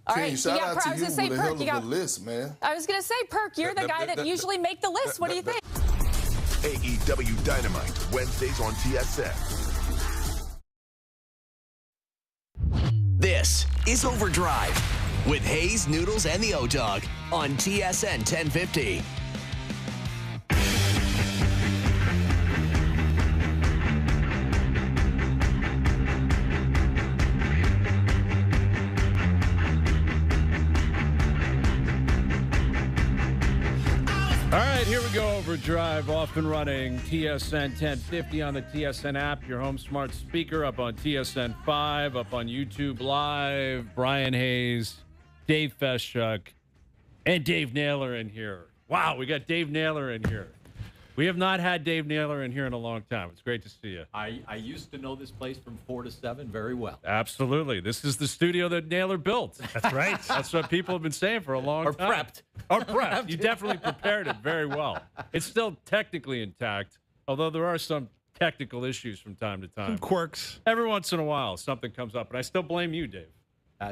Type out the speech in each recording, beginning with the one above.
All right, Shout out to I was you gonna say, with a Perk, hell of a list, man. I was gonna say, Perk, you're the guy that usually make the list. What do you think? AEW Dynamite, Wednesdays on TSN. This is OverDrive with Hayes, Noodles, and the O-Dog on TSN 1050. All right, here we go. OverDrive off and running. TSN 1050 on the TSN app, your home smart speaker, up on TSN 5, up on YouTube Live. Brian Hayes, Dave Feschuk, and Dave Naylor in here. Wow, we got Dave Naylor in here. We have not had Dave Naylor in here in a long time. It's great to see you. I used to know this place from 4 to 7 very well. Absolutely. This is the studio that Naylor built. That's right. That's what people have been saying for a long time. Prepped. Or prepped. You definitely prepared it very well. It's still technically intact, although there are some technical issues from time to time. Some quirks. Every once in a while, something comes up, and I still blame you, Dave.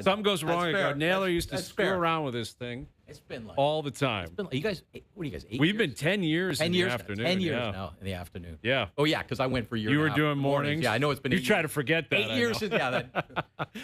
Something goes wrong. Naylor used to screw around with this thing. It's been like all the time. You guys, what are you guys? 8 We've years? been 10 years 10 in years the now, afternoon. 10 years yeah. now in the afternoon. Yeah. Oh yeah, because I went for years. You were doing mornings. Yeah, I know it's been. You try to forget that. 8 years. Yeah.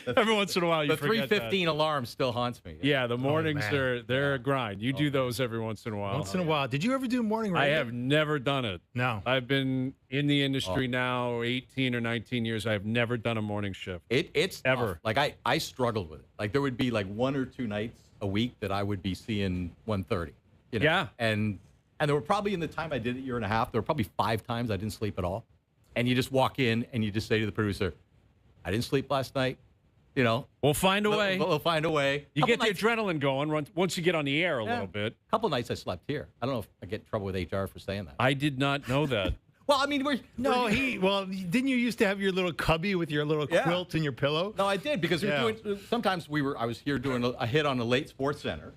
Every once in a while, you the forget 3:15 that. alarm still haunts me. Yeah, the mornings they're a grind. You do those every once in a while. Once in a while. Did you ever do morning radio? I have never done it. No. I've been in the industry now 18 or 19 years. I have never done a morning shift. It's ever. Tough. Like I struggled with it. Like there would be like 1 or 2 nights a week that I would be seeing 1:30. You know? Yeah. And there were probably, in the time I did it, 1.5 years, there were probably 5 times I didn't sleep at all. And you just walk in and you just say to the producer, I didn't sleep last night. You know, we'll find a way. We'll find a way. You get the adrenaline going once you get on the air a little bit. A couple nights I slept here. I don't know if I get in trouble with HR for saying that. I did not know that. Well, I mean, didn't you used to have your little cubby with your little quilt and your pillow? No, I did, because sometimes I was here doing a hit on a late Sports Center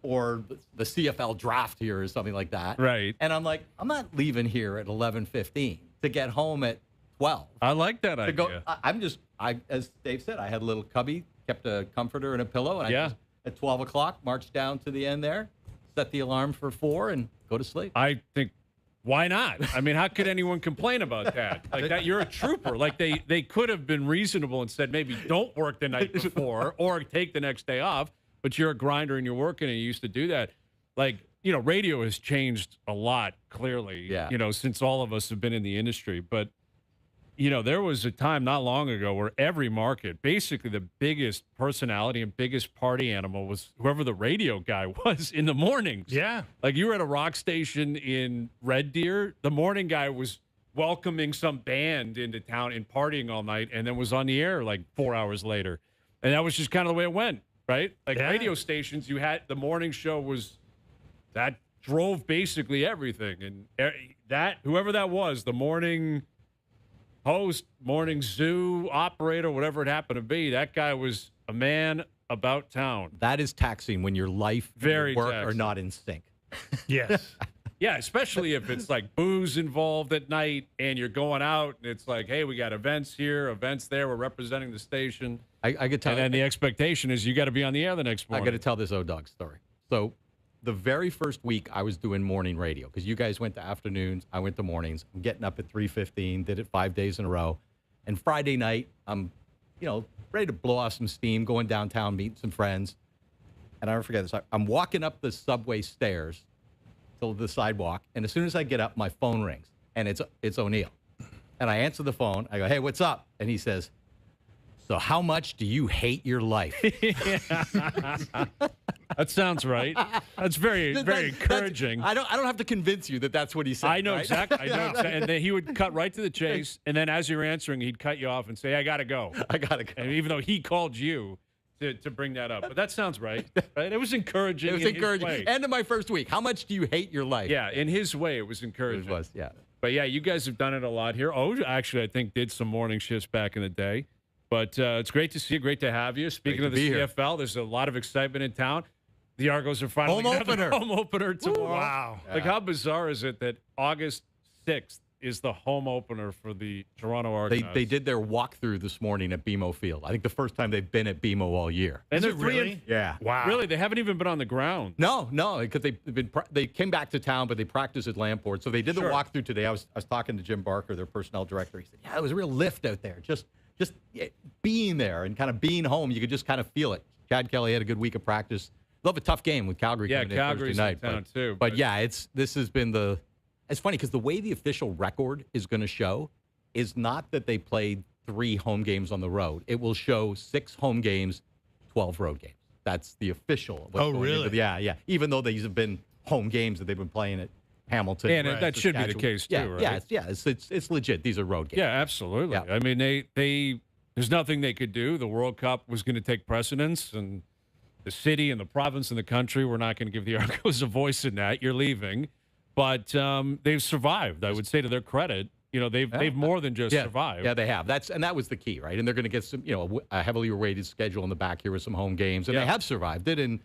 or the CFL draft here or something like that. Right. And I'm like, I'm not leaving here at 11:15 to get home at 12. I like that idea. As Dave said, I had a little cubby, kept a comforter and a pillow, and I just, at 12 o'clock, marched down to the end there, set the alarm for 4, and go to sleep. I think, why not? I mean, how could anyone complain about that? Like that, you're a trooper. Like they could have been reasonable and said maybe don't work the night before or take the next day off. But you're a grinder and you're working, and you used to do that. Like, you know, radio has changed a lot, clearly, you know, since all of us have been in the industry. But, you know, there was a time not long ago where every market, basically the biggest personality and biggest party animal was whoever the radio guy was in the mornings. Yeah. Like you were at a rock station in Red Deer, the morning guy was welcoming some band into town and partying all night, and then was on the air like 4 hours later. And that was just kind of the way it went. Right? Like radio stations, you had the morning show that drove basically everything. And that, whoever that was, the morning host, morning zoo operator, whatever it happened to be, that guy was a man about town. That is taxing when your life and your work are not in sync. Yes. Yeah, especially if it's like booze involved at night and you're going out and it's like, hey, we got events here, events there, we're representing the station. I could tell. And then the expectation is you got to be on the air the next morning. I got to tell this O-Dog story. So the very first week I was doing morning radio, because you guys went to afternoons, I went to mornings. I'm getting up at 3:15, did it 5 days in a row. And Friday night, I'm, ready to blow off some steam, going downtown, meeting some friends. And I'll never forget this. I'm walking up the subway stairs to the sidewalk, and as soon as I get up, my phone rings, and it's O'Neill. And I answer the phone. I go, hey, what's up? And he says, so how much do you hate your life? That sounds right. That's very encouraging. I don't have to convince you that that's what he said. I know right? exactly. I know exactly. And then he would cut right to the chase, and then as you're answering, he'd cut you off and say, I got to go. I got to go. And even though he called you to bring that up. But that sounds right. It was encouraging. It was encouraging. End of my first week. How much do you hate your life? Yeah, in his way, it was encouraging. It was, yeah. But, yeah, you guys have done it a lot here. Oh, actually, I think did some morning shifts back in the day. But it's great to see you. Great to have you. Speaking of the CFL, there's a lot of excitement in town. The Argos are finally home opener. Home opener tomorrow. Wow. Like, how bizarre is it that August 6th is the home opener for the Toronto Argonauts. They did their walkthrough this morning at BMO Field. I think the first time they've been at BMO all year. And Is they're it three really? and- Yeah. Wow. Really, they haven't even been on the ground. No, because they came back to town, but they practiced at Lamport. So they did the Sure. walkthrough today. I was talking to Jim Barker, their personnel director. He said, "Yeah, it was a real lift out there. Just being there and kind of being home, you could just kind of feel it." Chad Kelly had a good week of practice. They'll have a tough game with Calgary. Yeah, coming in Calgary's Thursday in night, town too. But yeah, this has been the. It's funny because the way the official record is going to show is not that they played 3 home games on the road. It will show 6 home games, 12 road games. That's the official. Oh, really? Yeah. Even though these have been home games that they've been playing at Hamilton. And that should be the case too, right? It's legit. These are road games. Yeah, absolutely. Yeah. I mean, they there's nothing they could do. The World Cup was going to take precedence, and the city and the province and the country were not going to give the Argos a voice in that. You're leaving, but they've survived. I would say to their credit, they've more than just survived. Yeah, they have. That was the key, right? And they're going to get some, a heavily weighted schedule in the back here with some home games, and they have survived it.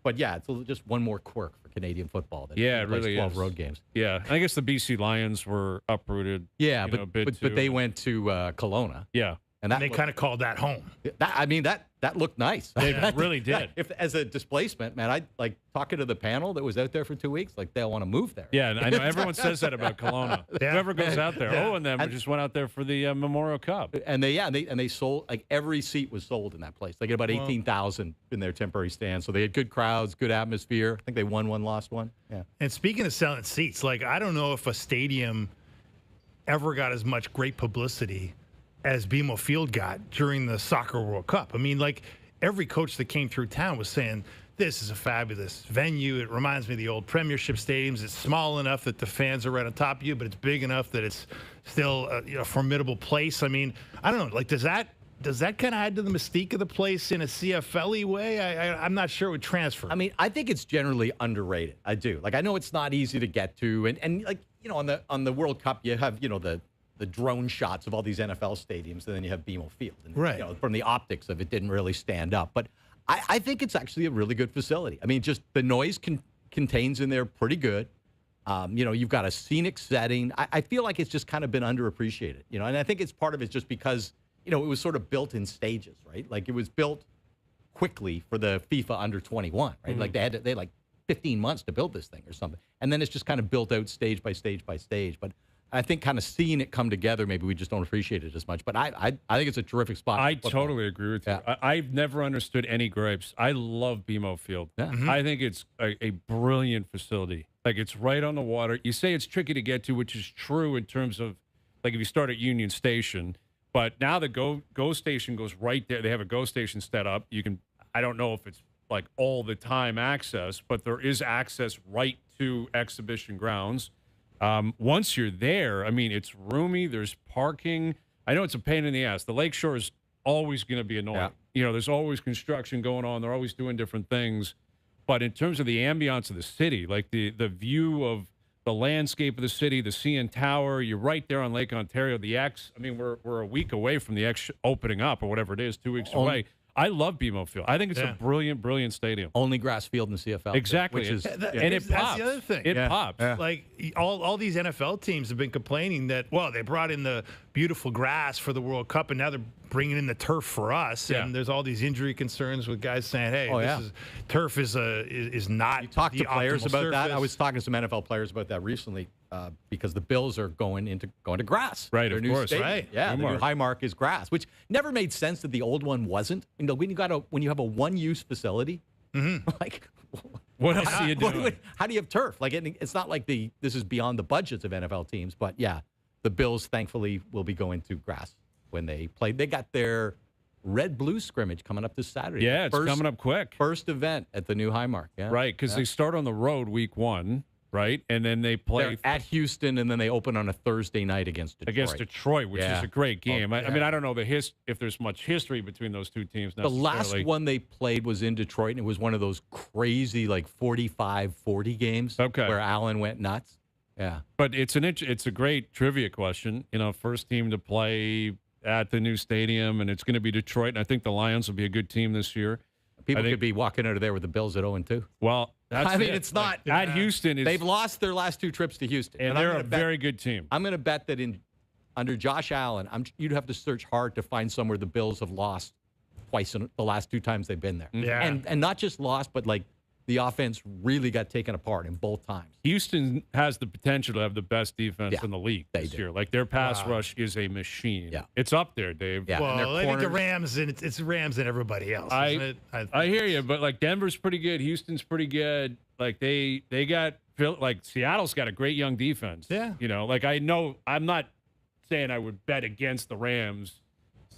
But yeah, it's just one more quirk for Canadian football. That Yeah, it plays really 12 is. road games. Yeah, and I guess the BC Lions were uprooted. Yeah, a bit but too. they went to Kelowna, Yeah, and And they kind of called that home. that looked nice. It really did. If as a displacement, man, I like talking to the panel that was out there for 2 weeks. Like they'll want to move there. Yeah, and I know everyone says that about Kelowna. Yeah. Whoever goes out there, Yeah. and them just went out there for the Memorial Cup. And they sold, like, every seat was sold in that place. They get about 18,000 in their temporary stand. So they had good crowds, good atmosphere. I think they won one, lost one. Yeah. And speaking of selling seats, like, I don't know if a stadium ever got as much great publicity as BMO Field got during the Soccer World Cup. I mean, like, every coach that came through town was saying, this is a fabulous venue. It reminds me of the old Premiership stadiums. It's small enough that the fans are right on top of you, but it's big enough that it's still a formidable place. I mean, I don't know. Like, does that kind of add to the mystique of the place in a CFL-y way? I'm not sure it would transfer. I mean, I think it's generally underrated. I do. Like, I know it's not easy to get to. And like, on the World Cup, you have, the drone shots of all these NFL stadiums, and then you have BMO Field. And, Right. From the optics of it, didn't really stand up. But I think it's actually a really good facility. I mean, just the noise contains in there pretty good. You've got a scenic setting. I feel like it's just kind of been underappreciated, and I think it's part of it just because, it was sort of built in stages, right? Like, it was built quickly for the FIFA under 21, right? Like they had like 15 months to build this thing or something. And then it's just kind of built out stage by stage by stage. But I think kind of seeing it come together, maybe we just don't appreciate it as much. But I think it's a terrific spot. I for football. totally agree with you. Yeah. I've never understood any gripes. I love BMO Field. Yeah. I think it's a brilliant facility. Like, it's right on the water. You say it's tricky to get to, which is true in terms of, like, if you start at Union Station. But now the Go Station goes right there. They have a Go Station set up. You can, I don't know if it's like all the time access, but there is access right to exhibition grounds. Once you're there, I mean, it's roomy. There's parking. I know it's a pain in the ass. The Lakeshore is always going to be annoying. Yeah. There's always construction going on. They're always doing different things. But in terms of the ambiance of the city, like the view of the landscape of the city, the CN Tower, you're right there on Lake Ontario. The X, I mean, we're a week away from the X opening up or whatever it is, 2 weeks away. I love BMO Field. I think it's a brilliant, brilliant stadium. Only grass field in the CFL. Exactly. Which is, and That's it pops. the other thing. It pops. Yeah. Like, all these NFL teams have been complaining that, well, they brought in the beautiful grass for the World Cup, and now they're bringing in the turf for us. Yeah. And there's all these injury concerns with guys saying, hey, Oh, turf is not You talk the to players optimal about that. surface. I was talking to some NFL players about that recently because the Bills are going to grass. Right, Their of new course. stadium. Right. Yeah, the new Highmark. Highmark is grass, which never made sense that the old one wasn't. When you have a one-use facility, like What else are you doing? how do you have turf? Like it's not like this is beyond the budgets of NFL teams, but yeah, the Bills thankfully will be going to grass when they play. They got their red-blue scrimmage coming up this Saturday. Yeah, it's coming up quick. First event at the new Highmark. Yeah. Right, because they start on the road week 1, right? And then they play They're at Houston, and then they open on a Thursday night against Detroit. which Yeah. is a great game. Oh, I mean, I don't know if there's much history between those two teams The necessarily. last one they played was in Detroit, and it was one of those crazy, like, 45-40 games where Allen went nuts. Yeah. But it's a great trivia question. First team to play at the new stadium, and it's going to be Detroit, and I think the Lions will be a good team this year. People could be walking out of there with the Bills at 0-2. Well, that's I mean, it. it's not. At Houston. They've lost their last 2 trips to Houston. And they're a very good team. I'm going to bet that under Josh Allen, you'd have to search hard to find somewhere the Bills have lost twice in the last 2 times they've been there. Yeah. And not just lost, but like the offense really got taken apart in both times. Houston has the potential to have the best defense in the league this year. Like their pass rush is a machine. Yeah. It's up there, Dave. Yeah. Well, I think the Rams and it's Rams and everybody else. Isn't it? I hear you, but like Denver's pretty good. Houston's pretty good. Like they got like Seattle's got a great young defense. Yeah. You know, like I know I'm not saying I would bet against the Rams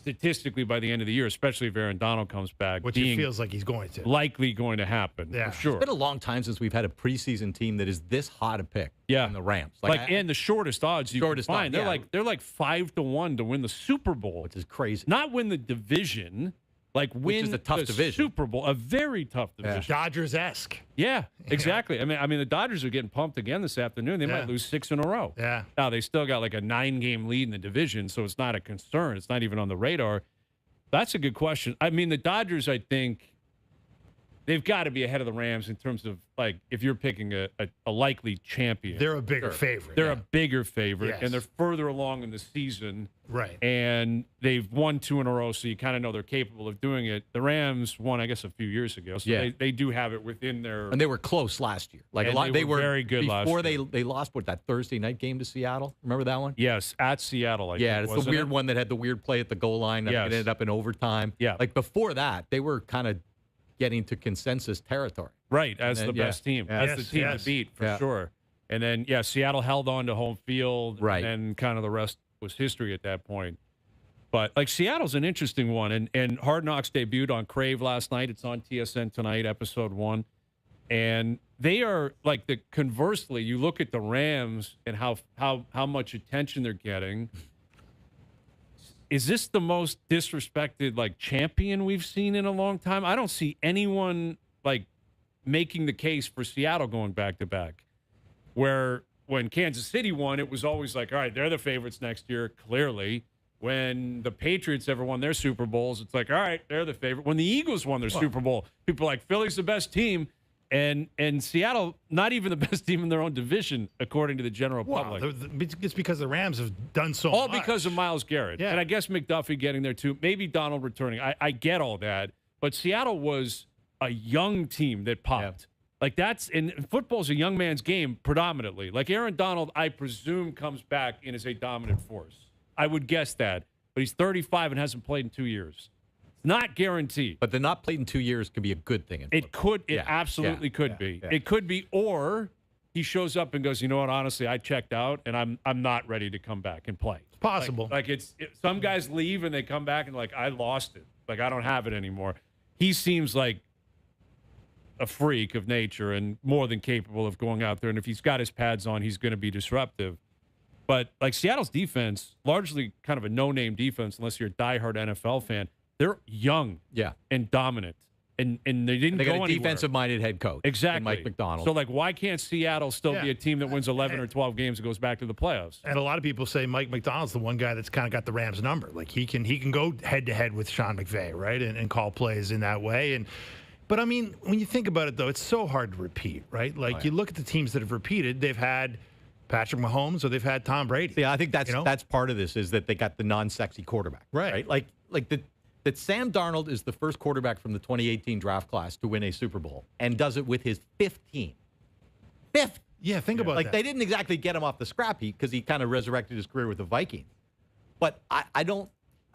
statistically by the end of the year, especially if Aaron Donald comes back. Which it feels like he's going to. Likely going to happen, for sure. It's been a long time since we've had a preseason team that is this hot a pick in the Rams. And the shortest odds you can find. They're like 5-1 to win the Super Bowl. Which is crazy. Not win the division, like win which is a tough the division. Super Bowl, a very tough division. Dodgers-esque. Yeah, exactly. I mean, the Dodgers are getting pumped again this afternoon. They might lose 6 in a row. Yeah. Now they still got like a 9-game lead in the division, so it's not a concern. It's not even on the radar. That's a good question. I mean, the Dodgers, I think, they've got to be ahead of the Rams in terms of, like, if you're picking a likely champion. They're a bigger favorite. They're a bigger favorite, Yes. and they're further along in the season. Right. And they've won 2 in a row, so you kind of know they're capable of doing it. The Rams won, I guess, a few years ago, so they do have it within their. And they were close last year. Like and a lot, they were very good last year. Before they lost that Thursday night game to Seattle. Remember that one? Yes, at Seattle. I think, it's the weird one that had the weird play at the goal line. That ended up in overtime. Yeah. Like before that, they were kind of getting to consensus territory. Right, as the best team. Yeah. As the team to beat, for sure. And then, Seattle held on to home field. Right. And kind of the rest was history at that point. But, like, Seattle's an interesting one. And Hard Knocks debuted on Crave last night. It's on TSN tonight, episode 1. And they are, like, conversely, you look at the Rams and how much attention they're getting. Is this the most disrespected, like, champion we've seen in a long time? I don't see anyone, like, making the case for Seattle going back-to-back. Where when Kansas City won, it was always like, all right, they're the favorites next year, clearly. When the Patriots ever won their Super Bowls, it's like, all right, they're the favorite. When the Eagles won their Super Bowl, people are like, Philly's the best team. And Seattle, not even the best team in their own division, according to the general public. It's because the Rams have done so all much. Because of Myles Garrett. Yeah. And I guess McDuffie getting there too. Maybe Donald returning. I get all that. But Seattle was a young team that popped. Like and football's a young man's game predominantly. Like Aaron Donald, I presume, comes back and is a dominant force. I would guess that. But he's 35 and hasn't played in 2 years. Not guaranteed. But the not played in 2 years could be a good thing. It absolutely could be. Yeah. It could be, or he shows up and goes, you know what, honestly, I checked out and I'm not ready to come back and play. It's possible. Like some guys leave and they come back and like, I lost it. Like, I don't have it anymore. He seems like a freak of nature and more than capable of going out there. And if he's got his pads on, he's going to be disruptive. But like Seattle's defense, largely kind of a no-name defense, unless you're a diehard NFL fan. They're young, and dominant, and they didn't they go got a anywhere. defensive-minded head coach, exactly, Mike McDonald. So, like, why can't Seattle still be a team that wins 11 or 12 games and goes back to the playoffs? And a lot of people say Mike McDonald's the one guy that's kind of got the Rams number. Like he can go head-to-head with Sean McVay, right, and call plays in that way. But I mean, when you think about it, though, it's so hard to repeat, right? Like you look at the teams that have repeated, they've had Patrick Mahomes or they've had Tom Brady. Yeah, I think that's part of this is that they got the non-sexy quarterback, right? Like that Sam Darnold is the first quarterback from the 2018 draft class to win a Super Bowl and does it with his fifth team. Fifth. Yeah, think about that. Like, they didn't exactly get him off the scrap heap because he kind of resurrected his career with the Vikings. But I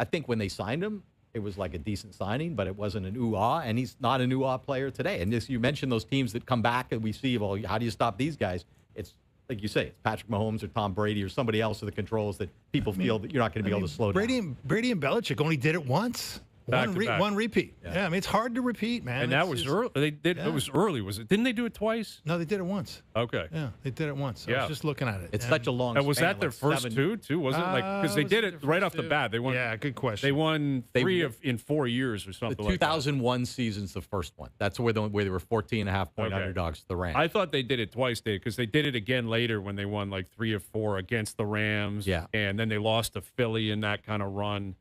think when they signed him, it was like a decent signing, but it wasn't an ooh-ah, and he's not an ooh-ah player today. And you mentioned those teams that come back and we see, well, how do you stop these guys? It's like you say, it's Patrick Mahomes or Tom Brady or somebody else with the controls that people feel that you're not going to be able to slow down. Brady and Belichick only did it once. One repeat. Yeah, I mean, it's hard to repeat, man. And that was early. They did. It was early, was it? Didn't they do it twice? No, they did it once. Okay. Yeah, they did it once. I was just looking at it. It's such a long And was span, that their like first 7 two, wasn't it? Like, because they did it right off the bat. They won. Yeah, good question. They won in 4 years or something The like that. 2001 season's the first one. That's where they were 14.5-point underdogs to the Rams. I thought they did it twice, Dave, because they did it again later when they won like 3 of 4 against the Rams. Yeah. And then they lost to Philly in that kind of run.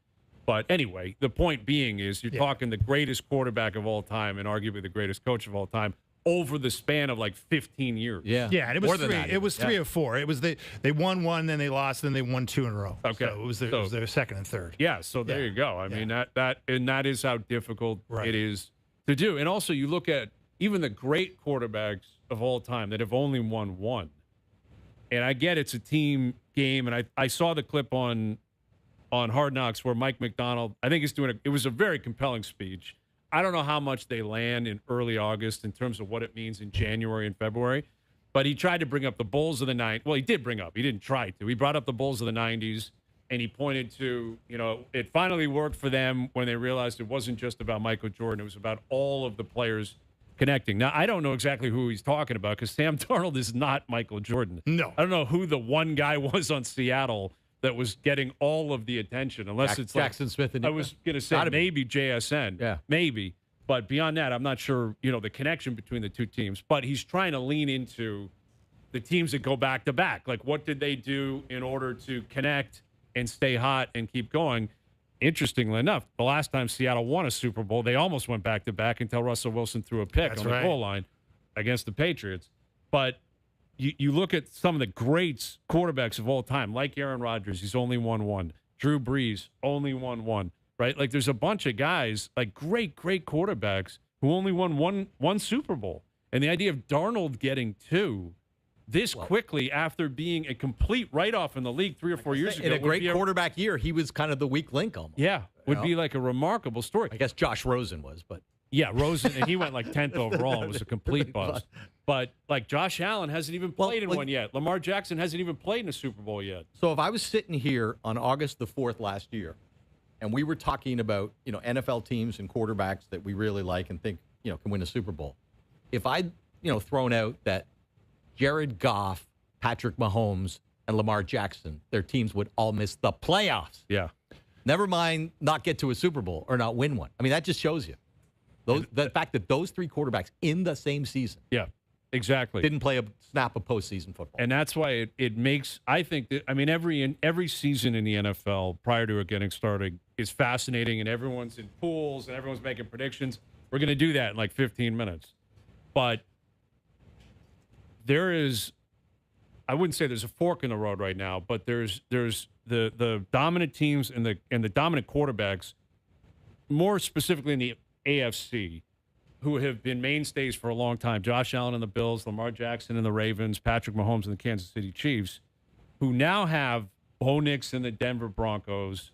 But anyway, the point being is you're talking the greatest quarterback of all time and arguably the greatest coach of all time over the span of like 15 years. Yeah, and it was three. It was 3 of 4. It was they won one, then they lost, then they won 2 in a row. Okay, so it was their second and third. Yeah, so there you go. I mean that is how difficult it is to do. And also you look at even the great quarterbacks of all time that have only won one. And I get it's a team game, and I saw the clip on Hard Knocks where Mike McDonald, I think, is doing it was a very compelling speech. I don't know how much they land in early August in terms of what it means in January and February, but he tried to bring up the Bulls of the 90s. Well, he did bring up. He didn't try to. He brought up the Bulls of the 90s, and he pointed to, it finally worked for them when they realized it wasn't just about Michael Jordan. It was about all of the players connecting. Now, I don't know exactly who he's talking about because Sam Darnold is not Michael Jordan. No. I don't know who the one guy was on Seattle that was getting all of the attention, unless it's Jackson Smith. And I was going to say maybe JSN. Yeah. Maybe. But beyond that, I'm not sure, the connection between the two teams. But he's trying to lean into the teams that go back-to-back. Like, what did they do in order to connect and stay hot and keep going? Interestingly enough, the last time Seattle won a Super Bowl, they almost went back-to-back until Russell Wilson threw a pick on the goal line against the Patriots. But you look at some of the greats quarterbacks of all time, like Aaron Rodgers, he's only won one. Drew Brees, only won one, right? Like there's a bunch of guys, like great quarterbacks who only won one Super Bowl. And the idea of Darnold getting two this quickly after being a complete write-off in the league 3 or 4 years ago. In a great quarterback year, he was kind of the weak link almost. Yeah, would be like a remarkable story. I guess Josh Rosen was, but. Yeah, Rosen, and he went like 10th overall and was a complete bust. But, like, Josh Allen hasn't even played in one yet. Lamar Jackson hasn't even played in a Super Bowl yet. So if I was sitting here on August the 4th last year, and we were talking about, NFL teams and quarterbacks that we really like and think, can win a Super Bowl, if I'd, thrown out that Jared Goff, Patrick Mahomes, and Lamar Jackson, their teams would all miss the playoffs. Yeah. Never mind not get to a Super Bowl or not win one. I mean, that just shows you. The fact that those three quarterbacks in the same season exactly didn't play a snap of postseason football. And that's why it makes, I think, that, I mean, every season in the NFL prior to it getting started is fascinating, and everyone's in pools and everyone's making predictions. We're going to do that in like 15 minutes. But there is, I wouldn't say there's a fork in the road right now, but there's the dominant teams and the dominant quarterbacks, more specifically in the AFC, who have been mainstays for a long time. Josh Allen and the Bills, Lamar Jackson and the Ravens, Patrick Mahomes and the Kansas City Chiefs, who now have Bo Nix and the Denver Broncos.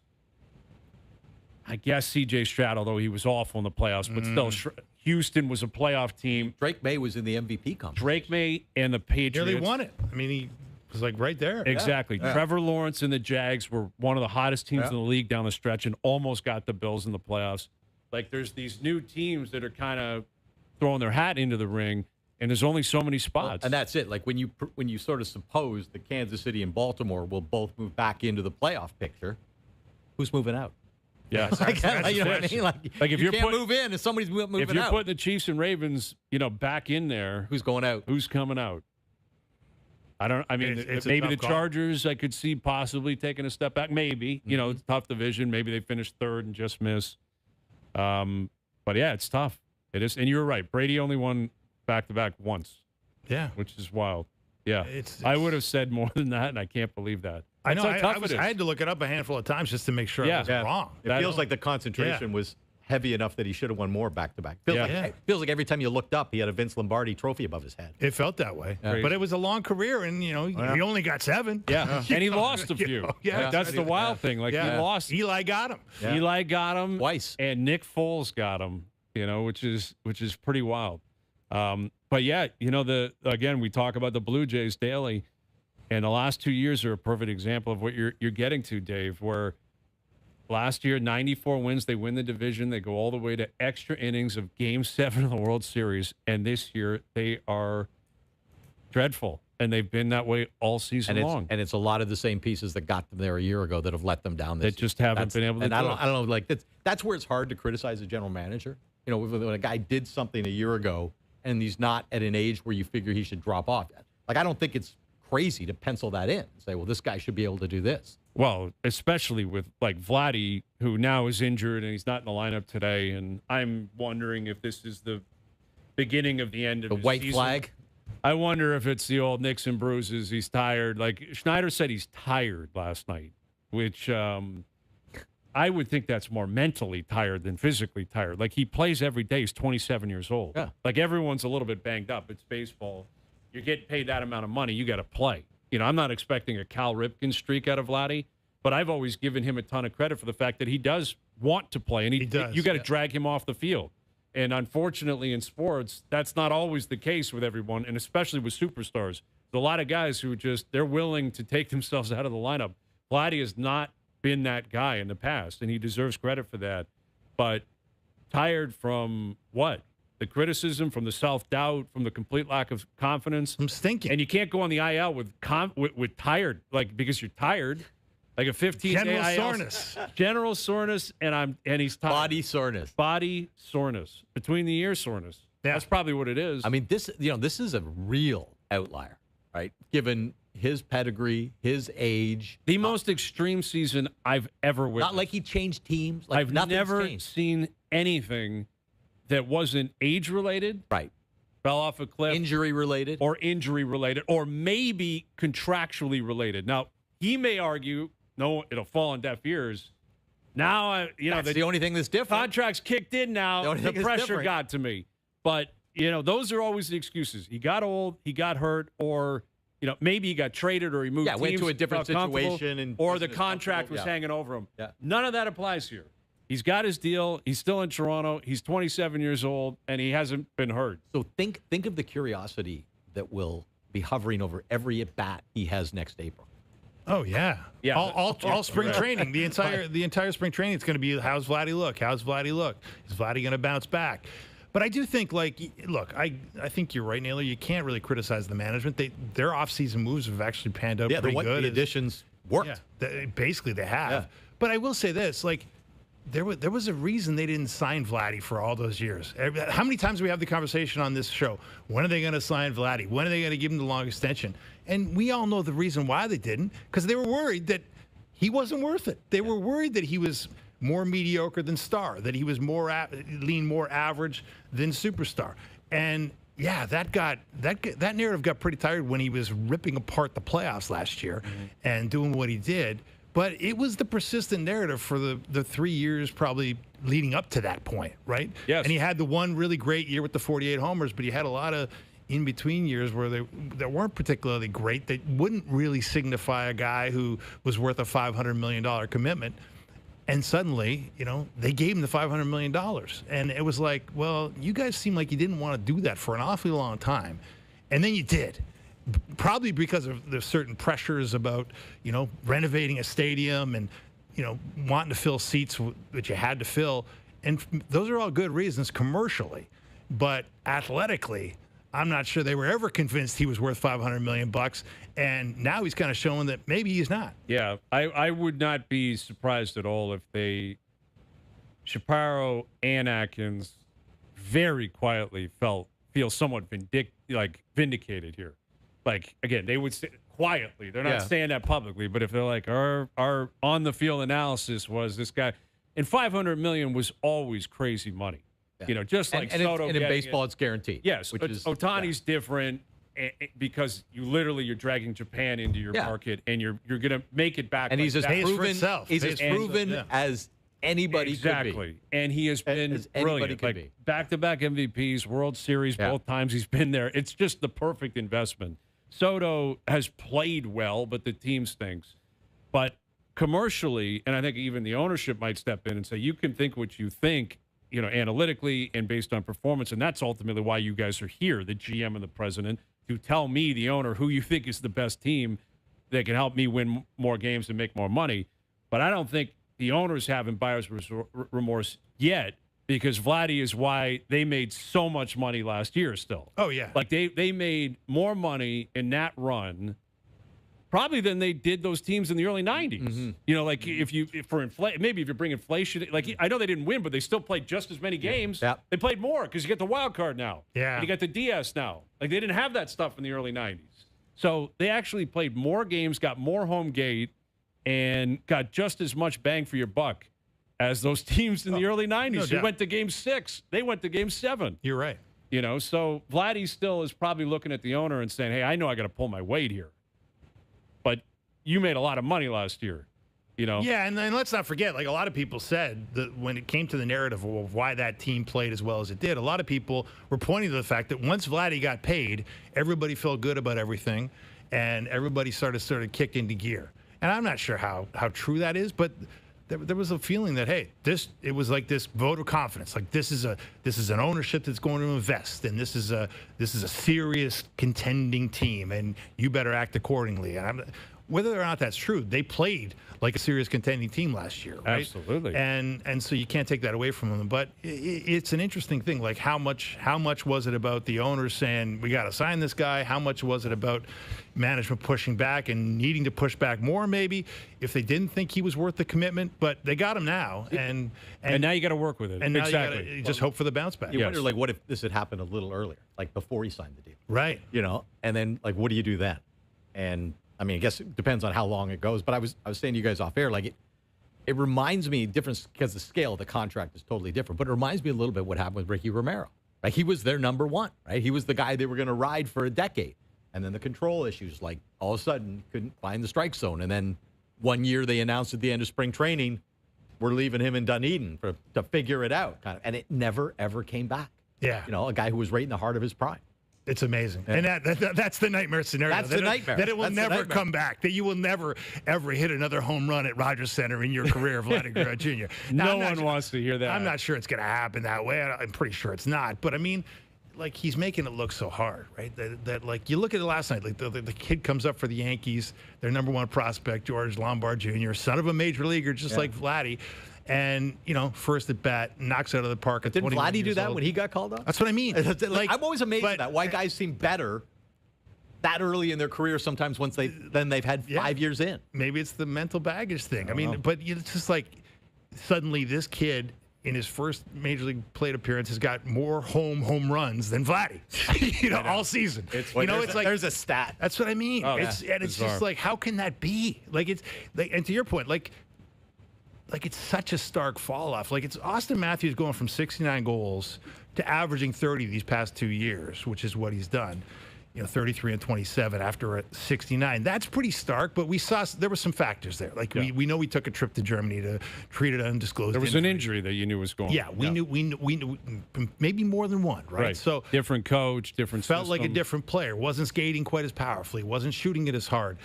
I guess C.J. Stroud, although he was awful in the playoffs, but still, Houston was a playoff team. Drake May was in the MVP conference. Drake May and the Patriots. Yeah, they won it. I mean, he was like right there. Exactly. Yeah. Trevor Lawrence and the Jags were one of the hottest teams in the league down the stretch and almost got the Bills in the playoffs. Like, there's these new teams that are kind of throwing their hat into the ring, and there's only so many spots. And that's it. Like, when you sort of suppose that Kansas City and Baltimore will both move back into the playoff picture, who's moving out? Yeah. You know what I mean? Like if you're can't move in and somebody's moving out. If you're putting the Chiefs and Ravens, back in there, who's going out? Who's coming out? It's maybe the call. Chargers I could see possibly taking a step back. Maybe. It's a tough division. Maybe they finish third and just miss. But yeah, it's tough. It is. And you're right. Brady only won back-to-back once. Yeah. Which is wild. Yeah. It's I would have said more than that, and I can't believe that. I know. That's how tough it is. I had to look it up a handful of times just to make sure I was wrong. It feels like the concentration was heavy enough that he should have won more back-to-back. Feels like every time you looked up, he had a Vince Lombardi trophy above his head. It felt that way. But it was a long career, and, he only got 7. Yeah. And he lost a few. That's the wild thing. Like, he lost. Eli got him. Yeah. Eli got him. Twice. And Nick Foles got him, which is pretty wild. But yeah, again, we talk about the Blue Jays daily, and the last 2 years are a perfect example of what you're getting to, Dave, where last year, 94 wins, they win the division, they go all the way to extra innings of Game 7 of the World Series, and this year they are dreadful, and they've been that way all season long. And it's a lot of the same pieces that got them there a year ago that have let them down this year. They just haven't been able to do it. I don't know, like, that's where it's hard to criticize a general manager. When a guy did something a year ago and he's not at an age where you figure he should drop off. Like, I don't think it's crazy to pencil that in and say, well, this guy should be able to do this. Well, especially with like Vladdy, who now is injured and he's not in the lineup today. And I'm wondering if this is the beginning of the end of The his white season. flag. I wonder if it's the old nicks and bruises. He's tired. Like Schneider said, he's tired last night, which I would think that's more mentally tired than physically tired. Like he plays every day. He's 27 years old. Yeah. Like everyone's a little bit banged up. It's baseball. You're getting paid that amount of money. You got to play. You know, I'm not expecting a Cal Ripken streak out of Vladdy, but I've always given him a ton of credit for the fact that he does want to play, and he does. You got to drag him off the field. And unfortunately, in sports, that's not always the case with everyone, and especially with superstars. There's a lot of guys who they're willing to take themselves out of the lineup. Vladdy has not been that guy in the past, and he deserves credit for that. But tired from what? The criticism, from the self-doubt, from the complete lack of confidence. I'm stinking. And you can't go on the IL with tired, like because you're tired. Like a 15-day General IL. soreness. General soreness, and he's tired. Body soreness. Body soreness. Between the ear soreness. Yeah. That's probably what it is. I mean, this is a real outlier, right? Given his pedigree, his age. The most extreme season I've ever witnessed. Not like he changed teams. Like I've nothing's never changed. seen anything that wasn't age-related, Right. fell off a cliff, Injury related. or injury-related, or maybe contractually related. Now, he may argue, no, it'll fall on deaf ears. Now, That's the only thing that's different. contract's kicked in now. The only The thing that's pressure different. got to me. But, those are always the excuses. He got old, he got hurt, or, maybe he got traded or he moved Yeah, went teams, to a different felt comfortable, situation and or the wasn't as contract was comfortable. Yeah. hanging over him. Yeah. None of that applies here. He's got his deal. He's still in Toronto. He's 27 years old, and he hasn't been hurt. So think of the curiosity that will be hovering over every at-bat he has next April. Oh yeah, Yeah. All spring training, the entire spring training, it's going to be how's Vladdy look? How's Vladdy look? Is Vladdy going to bounce back? But I do think, look, I think you're right, Naylor. You can't really criticize the management. Their off-season moves have actually panned out pretty good. The additions worked. Yeah, basically they have. Yeah. But I will say this, there was a reason they didn't sign Vladdy for all those years. How many times do we have the conversation on this show? When are they going to sign Vladdy? When are they going to give him the long extension? And we all know the reason why they didn't, because they were worried that he wasn't worth it. They were worried that he was more mediocre than star, that he was more average than superstar. And yeah, that narrative got pretty tired when he was ripping apart the playoffs last year and doing what he did. But it was the persistent narrative for the 3 years probably leading up to that point, right? Yes. And he had the one really great year with the 48 homers, but he had a lot of in-between years where that weren't particularly great, that wouldn't really signify a guy who was worth a $500 million commitment. And suddenly, they gave him the $500 million. And it was like, well, you guys seem like you didn't want to do that for an awfully long time. And then you did. Probably because of the certain pressures about, renovating a stadium and, wanting to fill seats that you had to fill. And those are all good reasons commercially. But athletically, I'm not sure they were ever convinced he was worth $500 million. And now he's kind of showing that maybe he's not. Yeah, I would not be surprised at all if Shapiro and Atkins very quietly feel somewhat vindicated here. Like, again, they would say quietly. They're not saying that publicly, but if they're like, our on-the-field analysis was this guy. And $500 million was always crazy money. Yeah. Just like and Soto. In baseball, it's guaranteed. Yes, which is Ohtani's different because you're dragging Japan into your market, and you're going to make it back. And he's as Pays for proven, itself. he's as proven as anybody exactly. could be. And he has been As anybody brilliant. could Like be. back-to-back MVPs, World Series, both times he's been there. It's just the perfect investment. Soto has played well, but the team stinks. But commercially, and I think even the ownership might step in and say, you can think what you think, analytically and based on performance, and that's ultimately why you guys are here, the GM and the president, to tell me, the owner, who you think is the best team that can help me win more games and make more money. But I don't think the owners having buyer's remorse yet, because Vladdy is why they made so much money last year still. Oh, yeah. Like they made more money in that run probably than they did those teams in the early 90s. Mm-hmm. Maybe if you bring inflation, like I know they didn't win, but they still played just as many games. Yeah. They played more because you get the wild card now. Yeah. And you got the DS now. Like they didn't have that stuff in the early 90s. So they actually played more games, got more home gate, and got just as much bang for your buck as those teams in the early 90s. You went to Game 6. They went to Game 7. You're right. So Vladdy still is probably looking at the owner and saying, hey, I know I got to pull my weight here. But you made a lot of money last year. Yeah, and then let's not forget, like a lot of people said, that when it came to the narrative of why that team played as well as it did, a lot of people were pointing to the fact that once Vladdy got paid, everybody felt good about everything, and everybody sort of kicked into gear. And I'm not sure how true that is, but there was a feeling that, hey, it was like this vote of confidence. Like this is an ownership that's going to invest, and this is a serious contending team, and you better act accordingly. And whether or not that's true, they played like a serious contending team last year, right? Absolutely. And so you can't take that away from them. But it's an interesting thing. Like how much was it about the owners saying we got to sign this guy? How much was it about management pushing back and needing to push back more? Maybe if they didn't think he was worth the commitment, but they got him now, and now you got to work with it. And now exactly. you got to just hope for the bounce back. You wonder, like, what if this had happened a little earlier, like before he signed the deal, right? And then like, what do you do then? And I mean, I guess it depends on how long it goes. But I was saying to you guys off air, like it reminds me different because the scale of the contract is totally different. But it reminds me a little bit what happened with Ricky Romero. Like he was their number one, right? He was the guy they were going to ride for a decade, and then the control issues, like all of a sudden couldn't find the strike zone, and then one year they announced at the end of spring training, we're leaving him in Dunedin to figure it out, kind of, and it never ever came back. Yeah, a guy who was right in the heart of his prime. It's amazing. And that's the nightmare scenario. That's the nightmare. That it will never come back. That you will never, ever hit another home run at Rogers Center in your career, Vladdy Guerrero Jr. No one wants to hear that. I'm not sure it's going to happen that way. I'm pretty sure it's not. But, I mean, like, he's making it look so hard, right? That like, you look at it last night. Like, the kid comes up for the Yankees. Their number one prospect, George Lombard Jr., son of a major leaguer, just like Vladdy. And, first at bat, knocks out of the park. Didn't Vladdy do that when he got called up? That's what I mean. Like, I'm always amazed at that. Why guys seem better that early in their career sometimes once they've had 5 years in. Maybe it's the mental baggage thing. I mean, but it's just like suddenly this kid in his first major league plate appearance has got more home runs than Vladdy, all season. It's like there's a stat. That's what I mean. Oh, it's just like, how can that be? Like it's like, and to your point, like it's such a stark fall off. Like it's Austin Matthews going from 69 goals to averaging 30 these past 2 years, which is what he's done. 33 and 27 after a 69. That's pretty stark, but we saw there were some factors there. Like we know we took a trip to Germany to treat an undisclosed. There was an injury that you knew was going. Yeah, we knew maybe more than one, right? So different coach, different felt system. like a different player. Wasn't skating quite as powerfully. Wasn't shooting it as hard.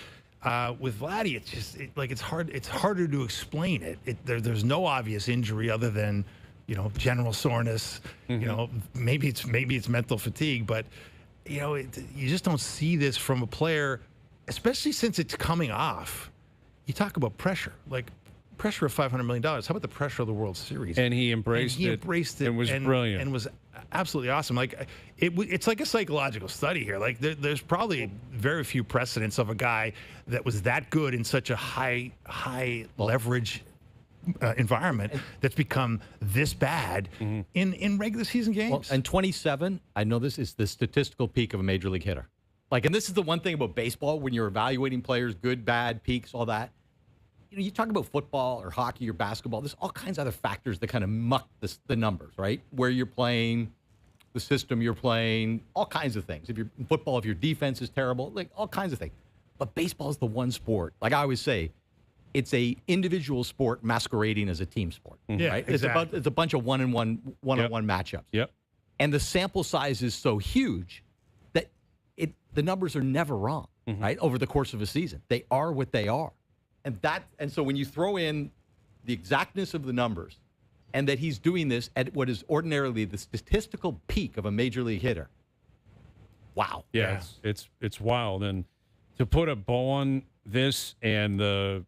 With Vladdy, it's just it's hard. It's harder to explain it. There's no obvious injury other than general soreness. Maybe it's mental fatigue, but you just don't see this from a player, especially since it's coming off. You talk about pressure, like pressure of $500 million. How about the pressure of the World Series? And he embraced it. And was brilliant. And was absolutely awesome. Like it's like a psychological study here. Like there's probably very few precedents of a guy that was that good in such a high leverage environment that's become this bad in regular season games. Well, and 27, I know this is the statistical peak of a major league hitter. Like, and this is the one thing about baseball when you're evaluating players, good, bad, peaks, all that. You talk about football or hockey or basketball, there's all kinds of other factors that kind of muck the numbers, right? Where you're playing, the system you're playing, all kinds of things. If you're in football, if your defense is terrible, like all kinds of things. But baseball is the one sport, like I always say, it's a individual sport masquerading as a team sport, right? Exactly. It's a bunch of one-on-one matchups. Yep. And the sample size is so huge that the numbers are never wrong, right? Over the course of a season. They are what they are. And so when you throw in the exactness of the numbers and that he's doing this at what is ordinarily the statistical peak of a major league hitter, wow. Yeah. It's wild. And to put a bow on this and the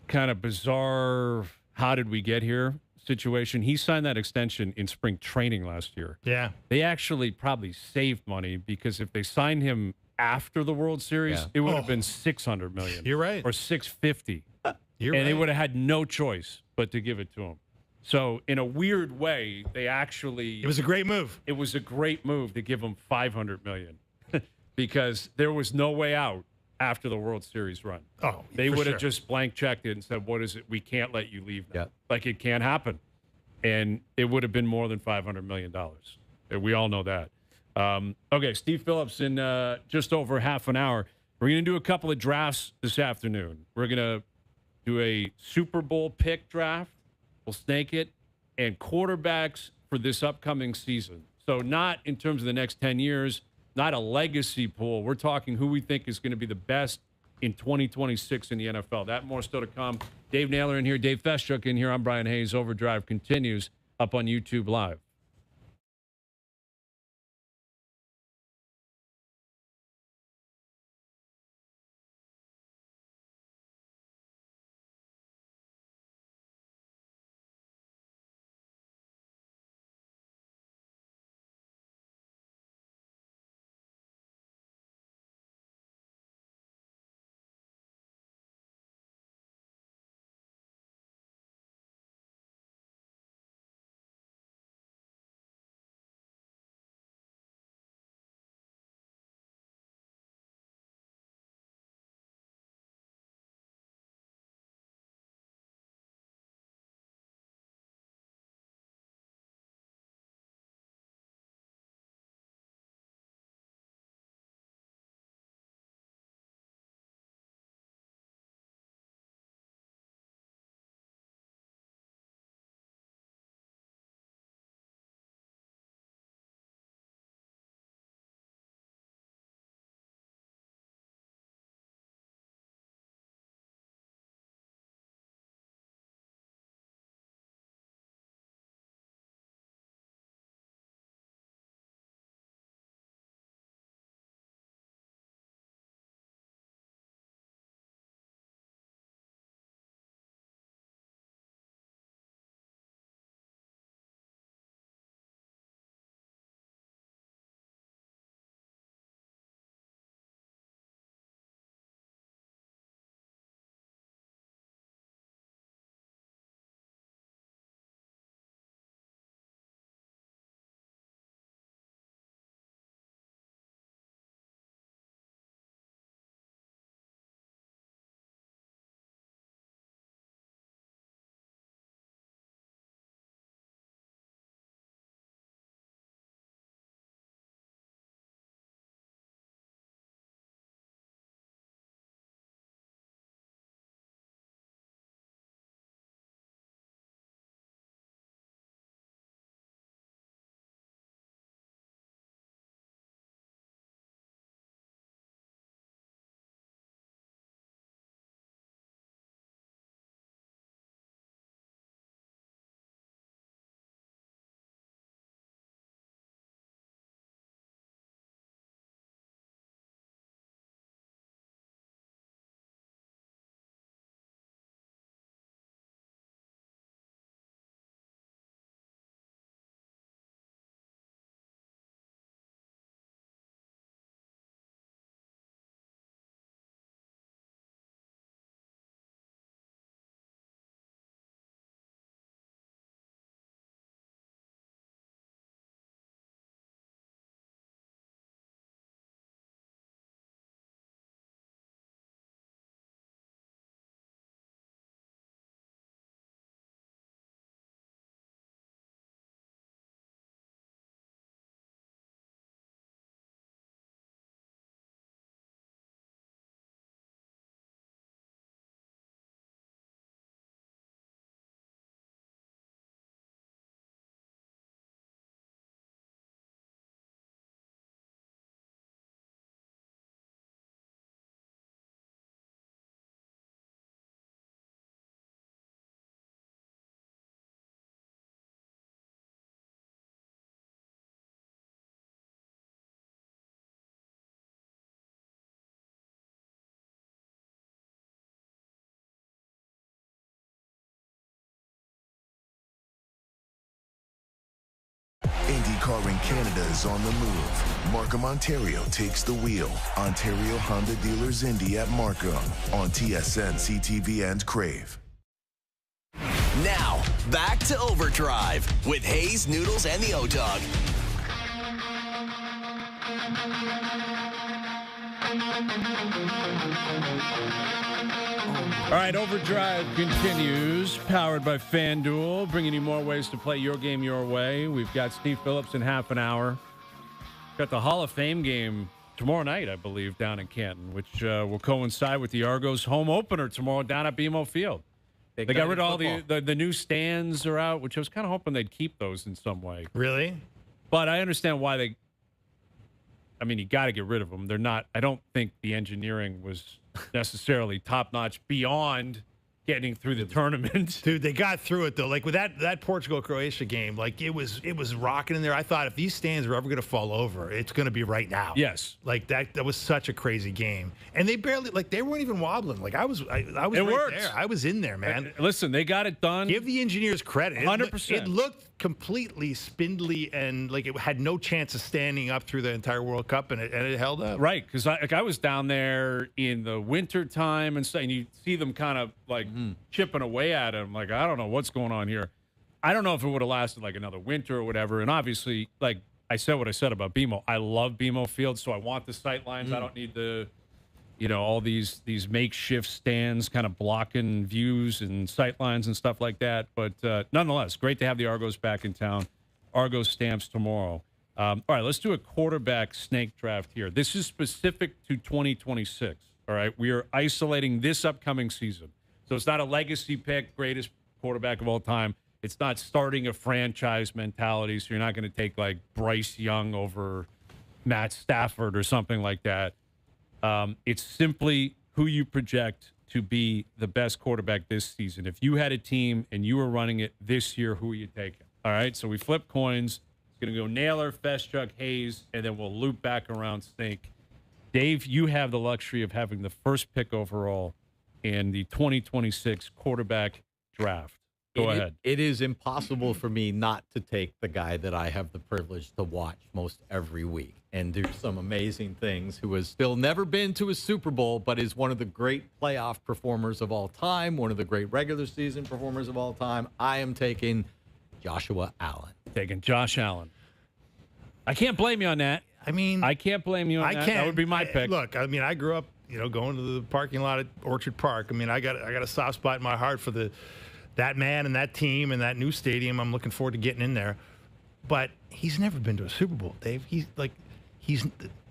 kind of bizarre how did we get here situation, he signed that extension in spring training last year. Yeah. They actually probably saved money because if they signed him after the World Series, it would have been $600 million. You're right. Or $650. And they would have had no choice but to give it to him. So in a weird way, they actually... It was a great move. It was a great move to give him $500 million because there was no way out after the World Series run. Oh, they for would have sure. just blank checked it and said, what is it? We can't let you leave now. Yeah. Like, it can't happen. And it would have been more than $500 million. We all know that. Okay, Steve Phillips in just over half an hour. We're going to do a couple of drafts this afternoon. We're going to do a Super Bowl pick draft. We'll snake it. And quarterbacks for this upcoming season. So not in terms of the next 10 years, not a legacy pool. We're talking who we think is going to be the best in 2026 in the NFL. That more still to come. Dave Naylor in here, Dave Feschuk in here. I'm Brian Hayes. OverDrive continues up on YouTube Live. IndyCar in Canada is on the move. Markham, Ontario takes the wheel. Ontario Honda dealers Indy at Markham on TSN, CTV, and Crave. Now, back to OverDrive with Hayes, Noodles, and the O-Dog. All right, OverDrive continues, powered by FanDuel, bringing you more ways to play your game your way. We've got Steve Phillips in half an hour. Got the Hall of Fame game tomorrow night, I believe, down in Canton, which will coincide with the Argos home opener tomorrow down at BMO Field. They got rid of all the new stands are out, which I was kind of hoping they'd keep those in some way. Really? But I understand why they. I mean, you got to get rid of them. They're not. I don't think the engineering was necessarily top notch beyond getting through the tournament. Dude, they got through it though. Like with that Portugal-Croatia game, like it was rocking in there. I thought if these stands were ever going to fall over, it's going to be right now. Yes. Like that was such a crazy game. And they barely, like, they weren't even wobbling. Like I was It right worked. there. I was in there, man. Listen, they got it done. Give the engineers credit. 100%. It looked completely spindly and like it had no chance of standing up through the entire World Cup, and it held up. Right, because I was down there in the winter time and you see them kind of like chipping away at him. Like, I don't know what's going on here. I don't know if it would have lasted like another winter or whatever. And obviously, like I said what I said about BMO. I love BMO Field, so I want the sight lines. I don't need the, all these makeshift stands kind of blocking views and sight lines and stuff like that. But nonetheless, great to have the Argos back in town. Argos stamps tomorrow. All right, let's do a quarterback snake draft here. This is specific to 2026. All right, we are isolating this upcoming season. So it's not a legacy pick, greatest quarterback of all time. It's not starting a franchise mentality, so you're not going to take like Bryce Young over Matt Stafford or something like that. It's simply who you project to be the best quarterback this season. If you had a team and you were running it this year, who are you taking? All right, so we flip coins. It's going to go Naylor, Feschuk, Hayes, and then we'll loop back around Snake. Dave, you have the luxury of having the first pick overall in the 2026 quarterback draft. Go ahead. It is impossible for me not to take the guy that I have the privilege to watch most every week and do some amazing things, who has still never been to a Super Bowl, but is one of the great playoff performers of all time, one of the great regular season performers of all time. I am taking Joshua Allen. Taking Josh Allen. I can't blame you on that. I mean, I can't blame you on that. That would be my pick. Look, I mean, I grew up, going to the parking lot at Orchard Park. I mean, I got a soft spot in my heart for that man and that team and that new stadium. I'm looking forward to getting in there. But he's never been to a Super Bowl, Dave.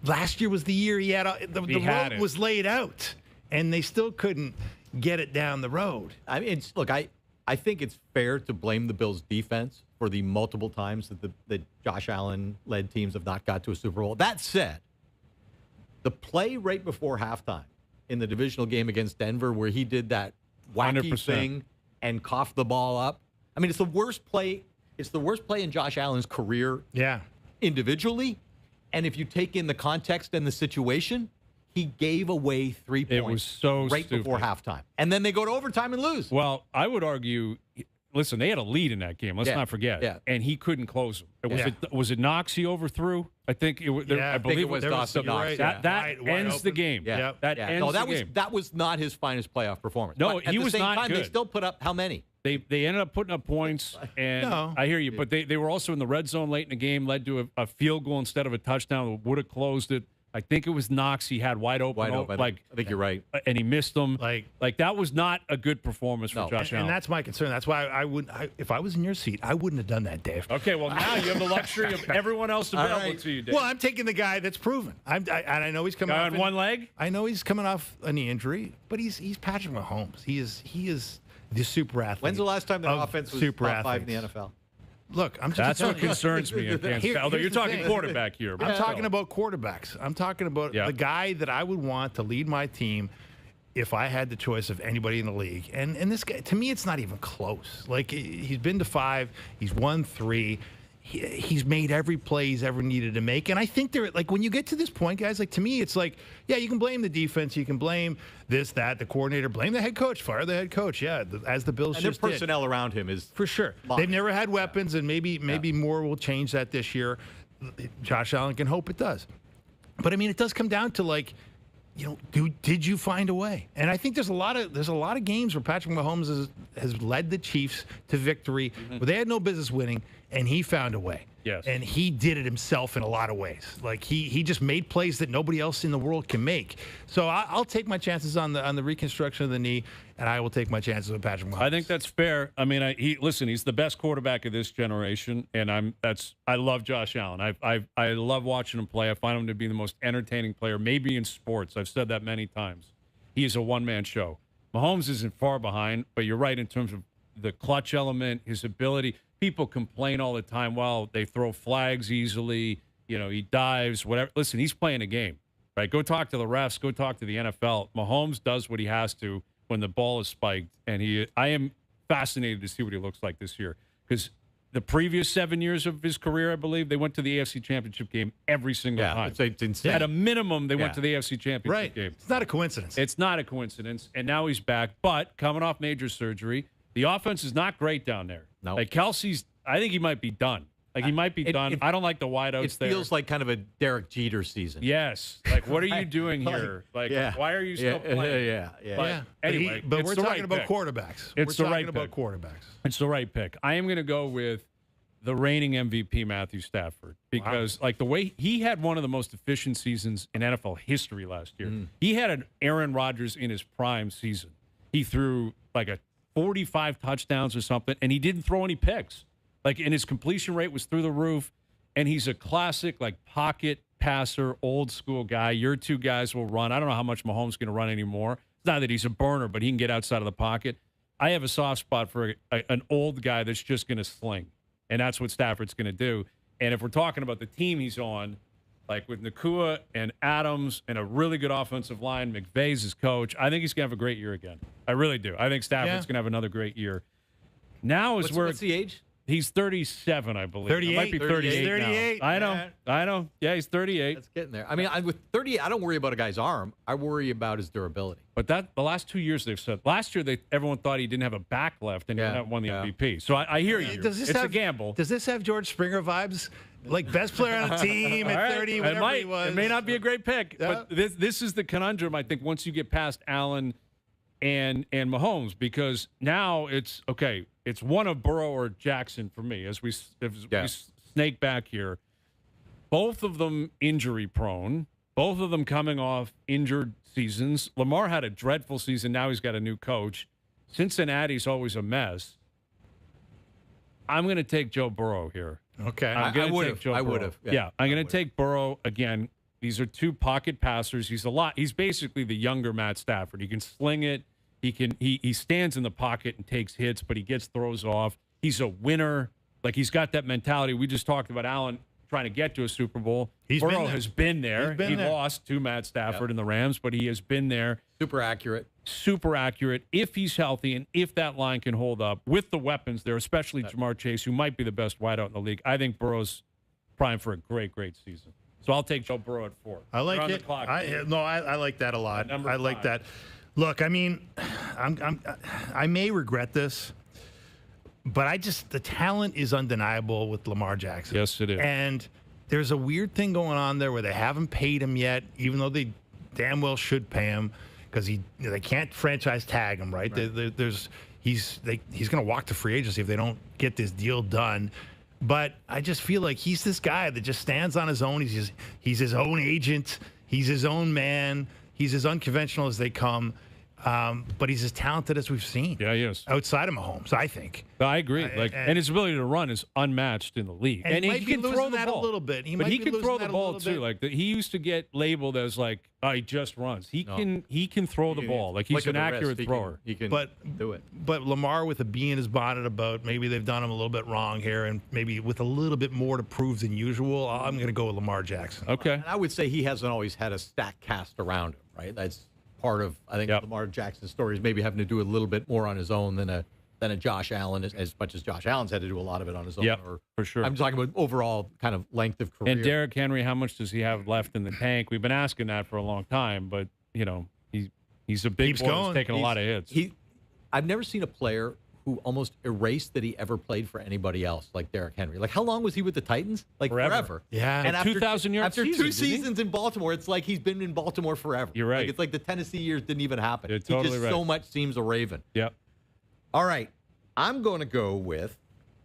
Last year was the year he had the road was laid out, and they still couldn't get it down the road. I mean, look, I think it's fair to blame the Bills' defense for the multiple times that the Josh Allen-led teams have not got to a Super Bowl. That said, the play right before halftime in the divisional game against Denver, where he did that wacky 100%. thing and coughed the ball up. I mean, it's the worst play. It's the worst play in Josh Allen's career. Yeah. Individually, and if you take in the context and the situation, he gave away 3 points. It was so right stupid. before halftime, and then they go to overtime and lose. Well, I would argue. Listen, they had a lead in that game. Let's not forget. Yeah. And he couldn't close them. Was it Knox he overthrew? I think it was. I believe it was Dawson Knox. That ends the game. Yeah. That ends the game. That was not his finest playoff performance. No, but at he the was same not time, good. They still put up how many? They ended up putting up points, and I hear you, but they were also in the red zone late in the game, led to a field goal instead of a touchdown that would have closed it. I think it was Knox he had wide open. I think you're right. And he missed them. Like that was not a good performance for Josh Allen. And that's my concern. That's why if I was in your seat, I wouldn't have done that, Dave. Okay, well, now you have the luxury of everyone else available to you, Dave. Well, I'm taking the guy that's proven. I know he's coming off on one leg. I know he's coming off a knee injury, but he's Patrick Mahomes. He is the super athlete. When's the last time their offense was super top 5 athletes. in the NFL? Look, I'm just That's telling what you. concerns me. Although you're the talking thing. quarterback here. I'm talking about quarterbacks. I'm talking about the guy that I would want to lead my team if I had the choice of anybody in the league. And this guy, to me, it's not even close. Like, he's been to 5. He's won 3. He's made every play he's ever needed to make. And I think when you get to this point, guys, like, to me, it's like, yeah, you can blame the defense. You can blame this, that, the coordinator. Blame the head coach. Fire the head coach. Yeah, as the Bills and just their did. personnel around him is For sure. locked. They've never had weapons, and maybe more will change that this year. Josh Allen can hope it does. But, I mean, it does come down to, like, did you find a way? And I think there's a lot of games where Patrick Mahomes has led the Chiefs to victory, where they had no business winning, and he found a way. Yes. And he did it himself in a lot of ways. Like he just made plays that nobody else in the world can make. So I'll take my chances on the reconstruction of the knee, and I will take my chances with Patrick Mahomes. I think that's fair. I mean, he's the best quarterback of this generation, and I love Josh Allen. I love watching him play. I find him to be the most entertaining player, maybe in sports. I've said that many times. He is a one-man show. Mahomes isn't far behind, but you're right in terms of the clutch element, his ability. People complain all the time, well, they throw flags easily, he dives, whatever. Listen, he's playing a game, right? Go talk to the refs, go talk to the NFL. Mahomes does what he has to when the ball is spiked, and I am fascinated to see what he looks like this year, because the previous 7 years of his career, I believe, they went to the AFC Championship game every single time. It's insane. At a minimum, they went to the AFC Championship game. It's not a coincidence. It's not a coincidence, and now he's back, but coming off major surgery, the offense is not great down there. No. Like Kelsey's, I think he might be done. Like he might be done. I don't like the wideouts there. It feels like kind of a Derek Jeter season. Yes. Like, what are you doing here? Like, why are you still playing? Yeah. Anyway, but it's we're the talking right about pick. quarterbacks. It's we're the right talking about pick. quarterbacks. It's the right pick. I am going to go with the reigning MVP, Matthew Stafford, because like the way he had one of the most efficient seasons in NFL history last year. He had an Aaron Rodgers in his prime season. He threw like a 45 touchdowns or something, and he didn't throw any picks. Like, and his completion rate was through the roof, and he's a classic, like, pocket passer, old school guy. Your two guys will run. I don't know how much Mahomes is going to run anymore. It's not that he's a burner, but he can get outside of the pocket. I have a soft spot for an old guy that's just going to sling, and that's what Stafford's going to do. And if we're talking about the team he's on, like with Nakua and Adams and a really good offensive line, McVay's his coach, I think he's going to have a great year again. I really do. I think Stafford's going to have another great year. Now is What's the age? He's 37, I believe. 38. It might be 38 now. 38. I know. Yeah, he's 38. That's getting there. I mean, with 38, I don't worry about a guy's arm. I worry about his durability. But the last 2 years they've said. Last year everyone thought he didn't have a back left and he won the MVP. So I hear you. It's a gamble. Does this have George Springer vibes? Like best player on the team at 30, whatever he was. It may not be a great pick, but this is the conundrum, I think, once you get past Allen and Mahomes, because now it's okay. It's one of Burrow or Jackson for me as we snake back here. Both of them injury prone. Both of them coming off injured seasons. Lamar had a dreadful season. Now he's got a new coach. Cincinnati's always a mess. I'm going to take Joe Burrow here. Okay. I would have. Yeah, I'm going to take Burrow again. These are two pocket passers. He's basically the younger Matt Stafford. He can sling it. He stands in the pocket and takes hits, but he gets throws off. He's a winner. Like, he's got that mentality. We just talked about Allen trying to get to a Super Bowl. Burrow has been there. He lost to Matt Stafford and the Rams, but he has been there. Super accurate. If he's healthy and if that line can hold up with the weapons there, especially Jamar Chase, who might be the best wideout in the league, I think Burrow's primed for a great, great season. So I'll take Joe Burrow at 4. I like it. I like that a lot. I like that. Look, I mean, I may regret this, but the talent is undeniable with Lamar Jackson. Yes, it is. And there's a weird thing going on there where they haven't paid him yet, even though they damn well should pay him, because they can't franchise tag him, right? He's going to walk to free agency if they don't get this deal done. But I just feel like he's this guy that just stands on his own. He's his own agent. He's his own man. He's as unconventional as they come. But he's as talented as we've seen. Yeah, he is. Outside of Mahomes, I think. I agree. And his ability to run is unmatched in the league. And he can throw the ball a little bit. But he can throw the ball too. Like he used to get labeled as like, oh, he just runs. He can throw the ball. Like he's an accurate thrower. He can do it. But Lamar, with a bee in his bonnet about maybe they've done him a little bit wrong here, and maybe with a little bit more to prove than usual, I'm going to go with Lamar Jackson. Okay. And I would say he hasn't always had a stack cast around him, right? That's part of, I think, Lamar Jackson's story is maybe having to do a little bit more on his own than a Josh Allen, as much as Josh Allen's had to do a lot of it on his own. Yeah, for sure. I'm talking about overall kind of length of career. And Derrick Henry, how much does he have left in the tank? We've been asking that for a long time, but he's a big boy who's taking a lot of hits. I've never seen a player who almost erased that he ever played for anybody else like Derrick Henry. Like, how long was he with the Titans? Like forever. Yeah. And after 2,000 yards after season, two seasons in Baltimore, it's like he's been in Baltimore forever. You're right. Like, it's like the Tennessee years didn't even happen. You're totally he just right. so much seems a Raven. Yep. All right. I'm going to go with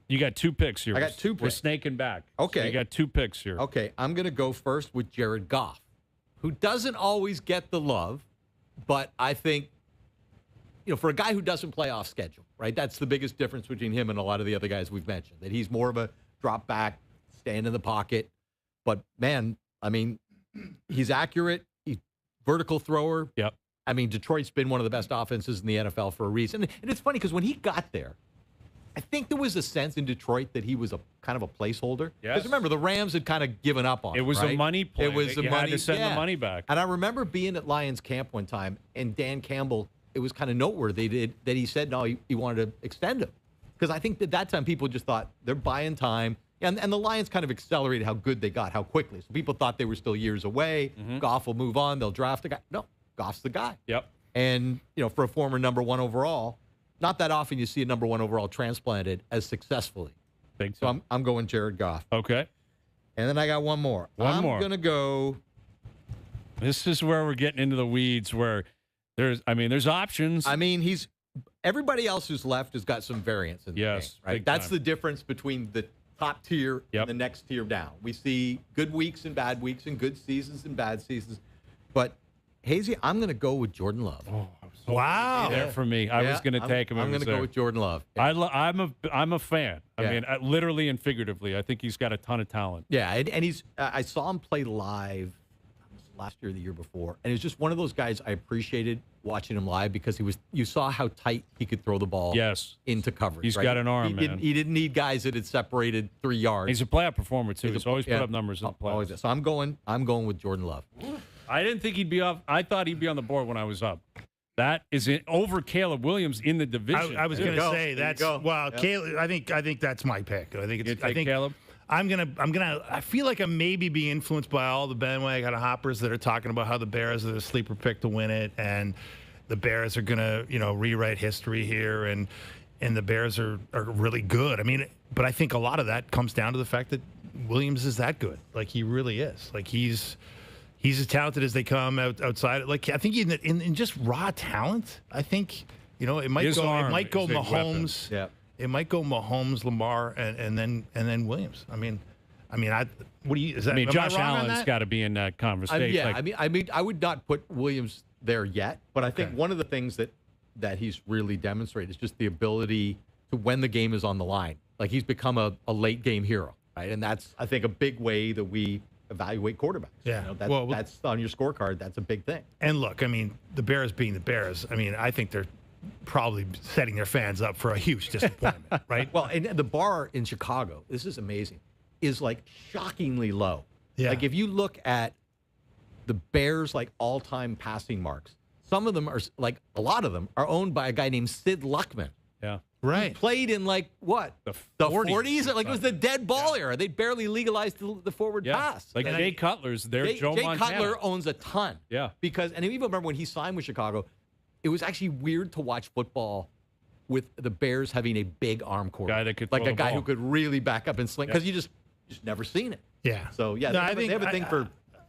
You got 2 picks here. I got 2 We're picks. snaking back. Okay. So you got 2 picks here. Okay, I'm going to go first with Jared Goff, who doesn't always get the love, but I think, for a guy who doesn't play off schedule, right? That's the biggest difference between him and a lot of the other guys we've mentioned, that he's more of a drop back, stand in the pocket. But, man, I mean, he's accurate. He's vertical thrower. Yep. I mean, Detroit's been one of the best offenses in the NFL for a reason. And it's funny because when he got there, I think there was a sense in Detroit that he was a kind of a placeholder. Yes. Because remember, the Rams had kind of given up on him. It was right? a money play. It was You a had money to send the yeah. money back. And I remember being at Lions camp one time, and Dan Campbell, it was kind of noteworthy that he said, no, he wanted to extend him. Because I think at that time people just thought they're buying time. And the Lions kind of accelerated how good they got, how quickly. So people thought they were still years away. Goff will move on. They'll draft a guy. No, Goff's the guy. Yep. And, for a former number 1 overall, not that often you see a number 1 overall transplanted as successfully. Big So time. I'm going Jared Goff. Okay. And then I got one more. One more. I'm going to go. This is where we're getting into the weeds where there's options. I mean, everybody else who's left has got some variance in the Yes, game, right? big That's time. the difference between the top tier Yep. and the next tier down. We see good weeks and bad weeks and good seasons and bad seasons. But, Hazy, I'm going to go with Jordan Love. Oh, Wow. there for me. I was going to take him. I'm going to go with Jordan Love. I'm a fan. I Yeah. mean, literally and figuratively. I think he's got a ton of talent. Yeah, and he's. I saw him play live last year or the year before, and it's just one of those guys I appreciated watching him live because you saw how tight he could throw the ball. Yes. Into coverage. He's right? got an arm, he man. He didn't need guys that had separated 3 yards. He's a playoff performer too. He's always yeah. put up numbers in the Always. playoffs. So I'm going with Jordan Love. I didn't think he'd be off. I thought he'd be on the board when I was up. That is over Caleb Williams in the division. I was There going you to go. say There you that's go. well, Caleb. I think that's my pick. I think it's. You take I think Caleb? I feel like I'm maybe being influenced by all the bandwagon hoppers that are talking about how the Bears are the sleeper pick to win it, and the Bears are gonna, rewrite history here, and the Bears are really good. I mean, but I think a lot of that comes down to the fact that Williams is that good. Like he really is. Like he's as talented as they come outside. Like I think in just raw talent, I think it might His go arm Mahomes. is a weapon. Yeah. It might go Mahomes, Lamar, and then Williams. I mean, what do you? Is that? I mean, am Josh I wrong on Allen's that? got to be in that conversation. I would not put Williams there yet, but I think one of the things that he's really demonstrated is just the ability to, when the game is on the line, like he's become a late game hero, right? And that's, I think, a big way that we evaluate quarterbacks. Yeah. That's on your scorecard. That's a big thing. And look, I mean, the Bears being the Bears. I mean, I think they're probably setting their fans up for a huge disappointment, right? Well, and the bar in Chicago, this is amazing, is like shockingly low. Yeah. Like if you look at the Bears, like all-time passing marks, some of them are like a lot of them are owned by a guy named Sid Luckman. Yeah. Right. Played in like what? The 40s? Like it was the dead ball era. They barely legalized the forward Yeah. pass. Like And Jay Cutler's there. Joe Jay Montana. Cutler owns a ton. Yeah. Because, and even remember when he signed with Chicago, it was actually weird to watch football with the Bears having a big arm quarterback. Guy that could like throw a the guy ball. who could really back up and sling because you just never seen it. Yeah. So yeah, No, they have a thing for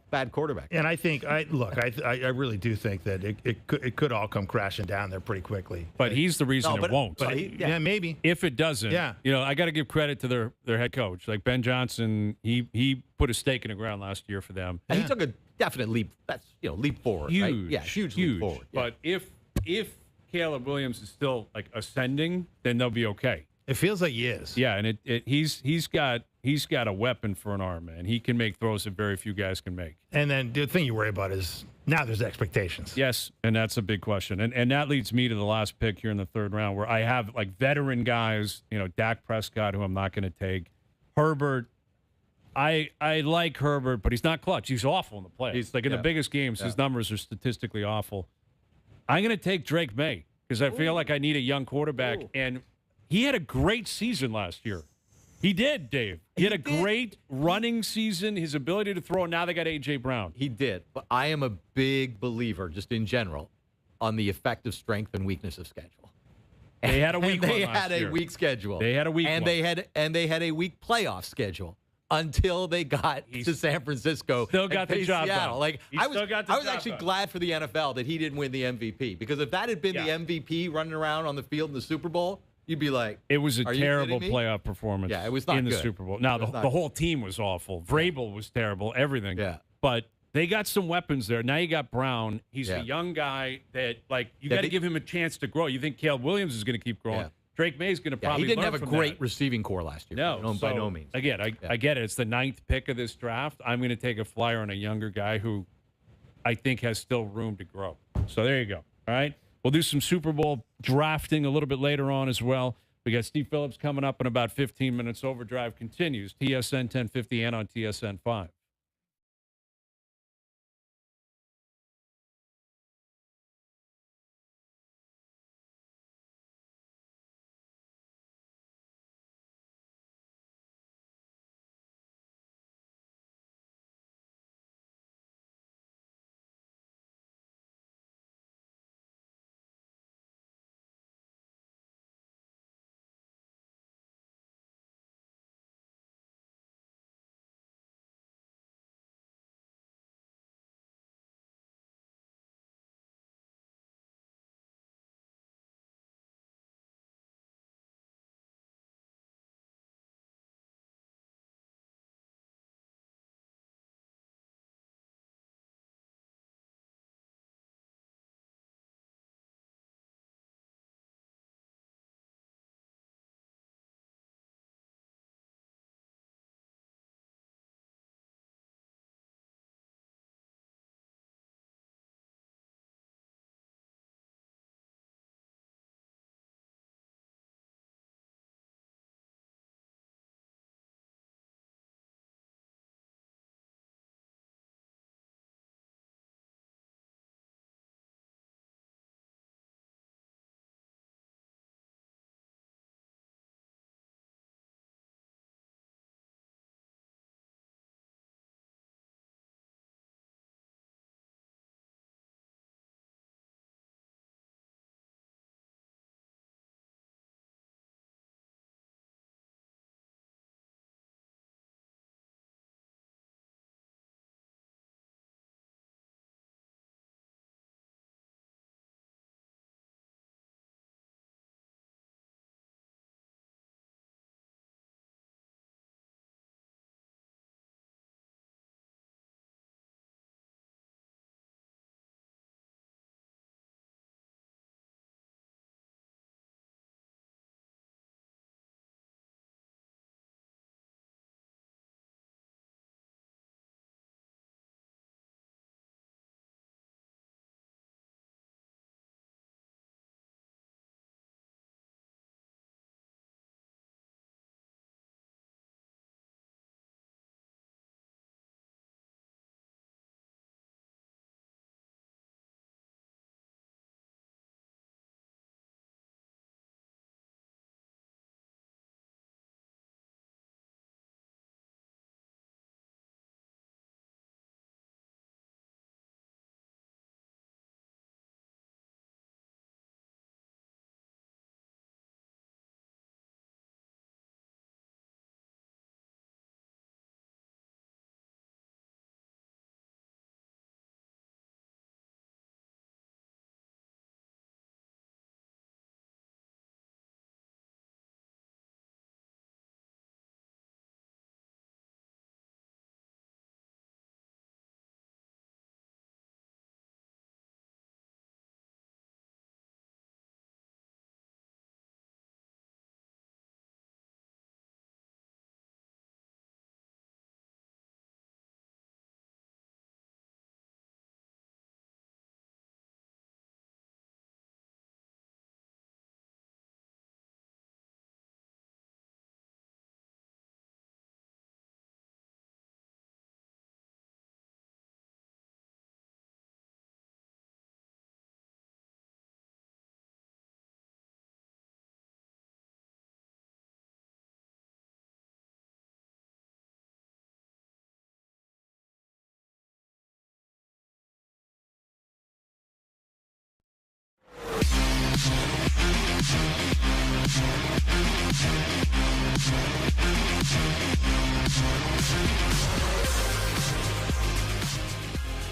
bad quarterback. And I think I really do think that it could all come crashing down there pretty quickly. But he's the reason No, it won't. but Yeah, maybe. If it doesn't, Yeah. I got to give credit to their head coach. Like Ben Johnson, he put a stake in the ground last year for them. And he took a definite leap. That's leap forward. Huge, right? Yeah, huge leap forward. Yeah. But if Caleb Williams is still like ascending, then they'll be okay. It feels like he is. Yeah, and he's got a weapon for an arm, man. He can make throws that very few guys can make. And then the thing you worry about is now there's expectations. Yes, and that's a big question. And that leads me to the last pick here in the third round where I have like veteran guys, Dak Prescott, who I'm not going to take. Herbert, I like Herbert, but he's not clutch. He's awful in the playoffs. He's- Like in the yeah. biggest games, his numbers are statistically awful. I'm going to take Drake May because I feel like I need a young quarterback. And he had a great season last year. He did, Dave. He had a great running season, his ability to throw. Now they got A.J. Brown. He did. But I am a big believer, just in general, on the effect of strength and weakness of schedule. They had a weak They one last had a year. weak schedule. They had a weak and one. they had a weak playoff schedule until they got to San Francisco. still got and the faced job Seattle. done. Like He I was still got the job actually done. glad for the NFL that he didn't win the MVP because if that had been Yeah. the MVP running around on the field in the Super Bowl, you'd be like, it was a "Are you terrible kidding me?" playoff performance. Yeah, it was not in the good. Super Bowl. Now It was the not whole team was awful. Vrabel was terrible. Everything. Yeah. But they got some weapons there. Now you got Brown. He's Yeah. a young guy that you Yeah, got to give him a chance to grow. You think Caleb Williams is going to keep growing? Yeah. Drake May is going to Yeah, probably. he didn't learn have a from great that. receiving core last year. No, by no means. Again, I get it. It's the 9th pick of this draft. I'm going to take a flyer on a younger guy who I think has still room to grow. So there you go. All right. We'll do some Super Bowl drafting a little bit later on as well. We got Steve Phillips coming up in about 15 minutes. Overdrive continues. TSN 1050 and on TSN 5.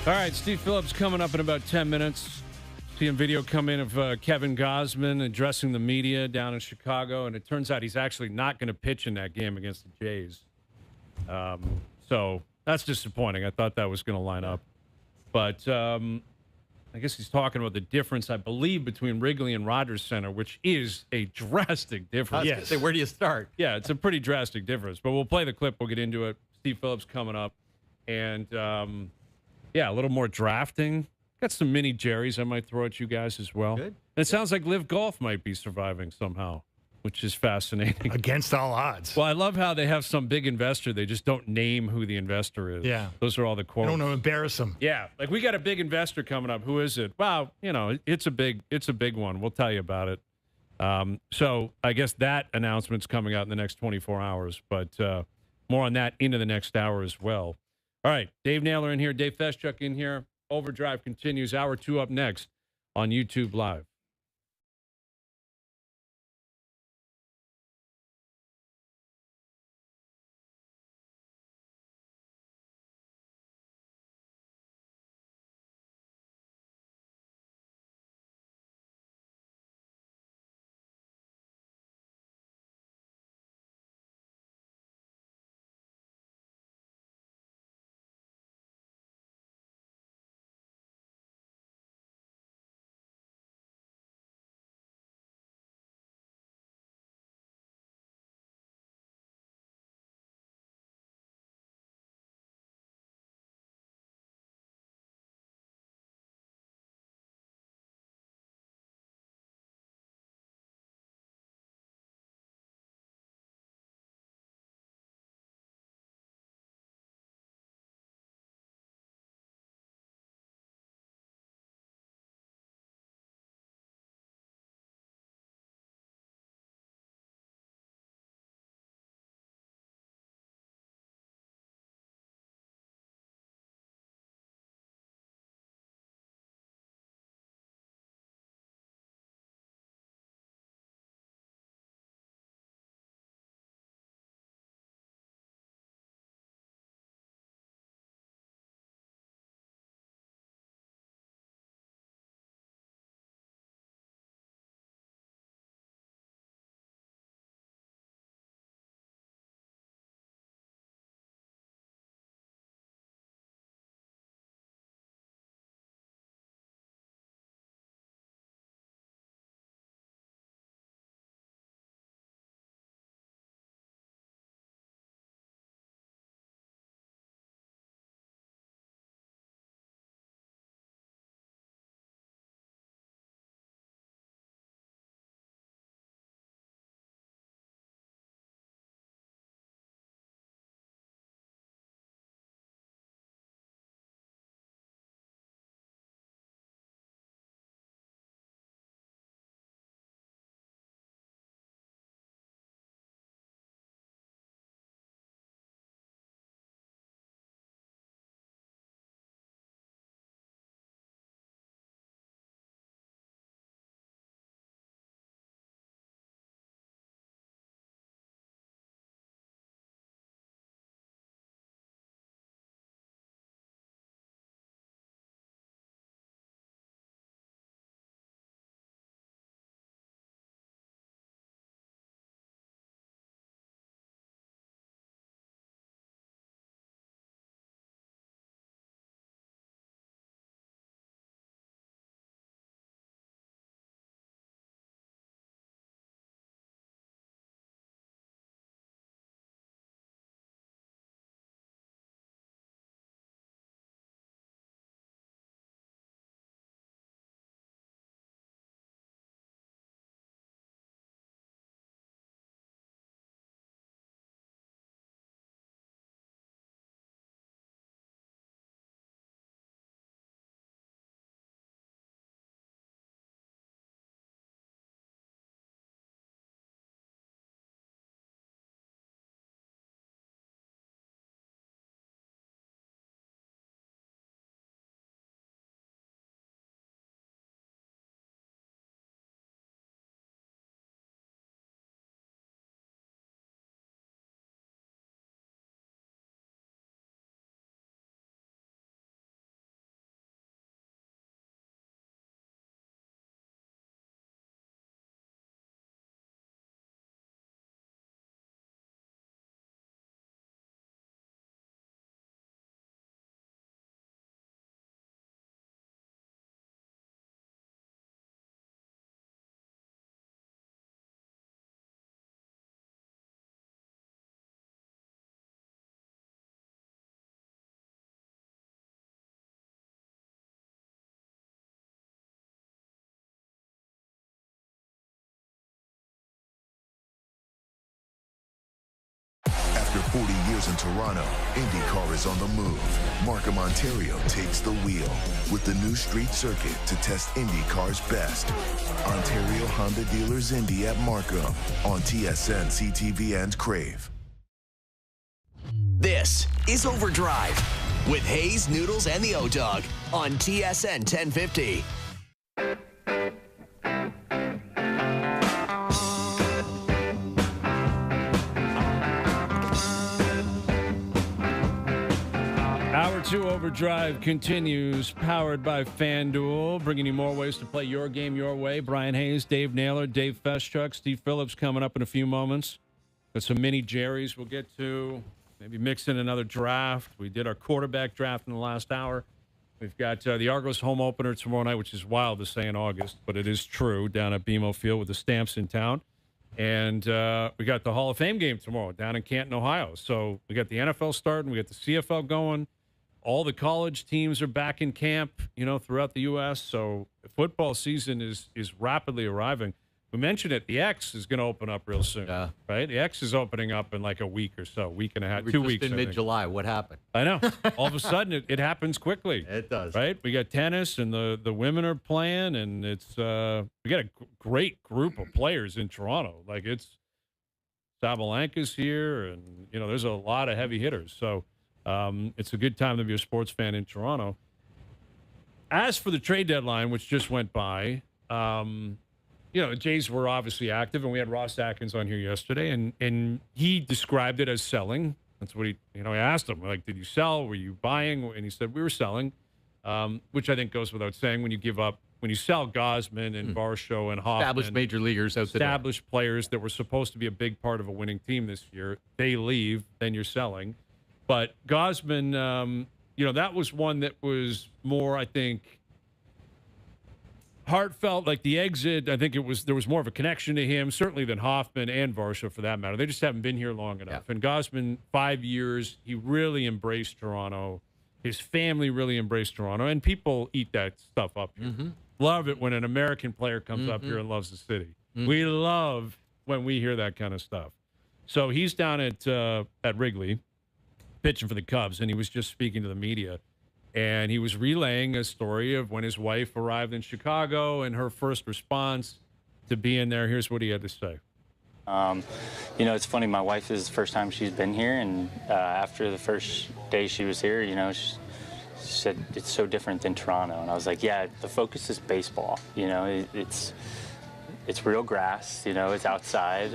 All right, Steve Phillips coming up in about 10 minutes. Seeing video come in of Kevin Gosman addressing the media down in Chicago, and it turns out he's actually not going to pitch in that game against the Jays. So that's disappointing. I thought that was going to line up. But I guess he's talking about the difference, I believe, between Wrigley and Rogers Center, which is a drastic difference. Yes. Where do you start? Yeah, it's a pretty drastic difference. But we'll play the clip. We'll get into it. Steve Phillips coming up. And, yeah, a little more drafting. Got some mini Jerry's I might throw at you guys as well. Good. And it sounds like Live Golf might be surviving somehow, which is fascinating. Against all odds. Well, I love how they have some big investor. They just don't name who the investor is. Yeah. Those are all the I quotes. don't want to embarrass them. Yeah. Like, we got a big investor coming up. Who is it? Wow. You know, it's a big one. We'll tell you about it. So I guess that announcement's coming out in the next 24 hours, but more on that into the next hour as well. All right. Dave Naylor in here. Dave Feschuk in here. Overdrive continues. Hour 2 up next on YouTube Live. 40 years in Toronto, IndyCar is on the move. Markham, Ontario takes the wheel with the new street circuit to test IndyCar's best. Ontario Honda Dealers Indy at Markham on TSN, CTV, and Crave. This is OverDrive with Hayes, Noodles, and the O-Dog on TSN 1050. Hour 2 OverDrive continues, powered by FanDuel, bringing you more ways to play your game your way. Brian Hayes, Dave Naylor, Dave Feschuk, Steve Phillips coming up in a few moments. Got some mini Jerry's we'll get to. Maybe mix in another draft. We did our quarterback draft in the last hour. We've got the Argos home opener tomorrow night, which is wild to say in August, but it is true, down at BMO Field with the Stamps in town. And we got the Hall of Fame game tomorrow down in Canton, Ohio. So we got the NFL starting. We got the CFL going. All the college teams are back in camp, throughout the U.S. So football season is rapidly arriving. We mentioned it. The X is going to open up real soon, right? The X is opening up in like a week or so, week and a half, 2 weeks. In mid-July, what happened? I know. All of a sudden, it happens quickly. It does, right? We got tennis, and the women are playing, and it's we got a great group of players in Toronto. Like it's Sabalenka's here, and there's a lot of heavy hitters. So it's a good time to be a sports fan in Toronto. As for the trade deadline, which just went by. The Jays were obviously active, and we had Ross Atkins on here yesterday, and he described it as selling. That's what I asked him, like, did you sell? Were you buying? And he said, we were selling, which I think goes without saying when you sell Gosman and Varsho and Hoffman. Established major leaguers out the door. Established players that were supposed to be a big part of a winning team this year. They leave, then you're selling. But Gosman, that was one that was more, I think, heartfelt, like the exit. I think there was more of a connection to him, certainly than Hoffman and Varsho for that matter. They just haven't been here long enough. Yeah. And Gosman, 5 years, he really embraced Toronto. His family really embraced Toronto, and people eat that stuff up here. Mm-hmm. Love it when an American player comes up here and loves the city. Mm-hmm. We love when we hear that kind of stuff. So he's down at Wrigley pitching for the Cubs, and he was just speaking to the media. And he was relaying a story of when his wife arrived in Chicago and her first response to being there. Here's what he had to say. It's funny. My wife is the first time she's been here, and after the first day she was here, she said it's so different than Toronto. And I was like, yeah, the focus is baseball. It's real grass. It's outside.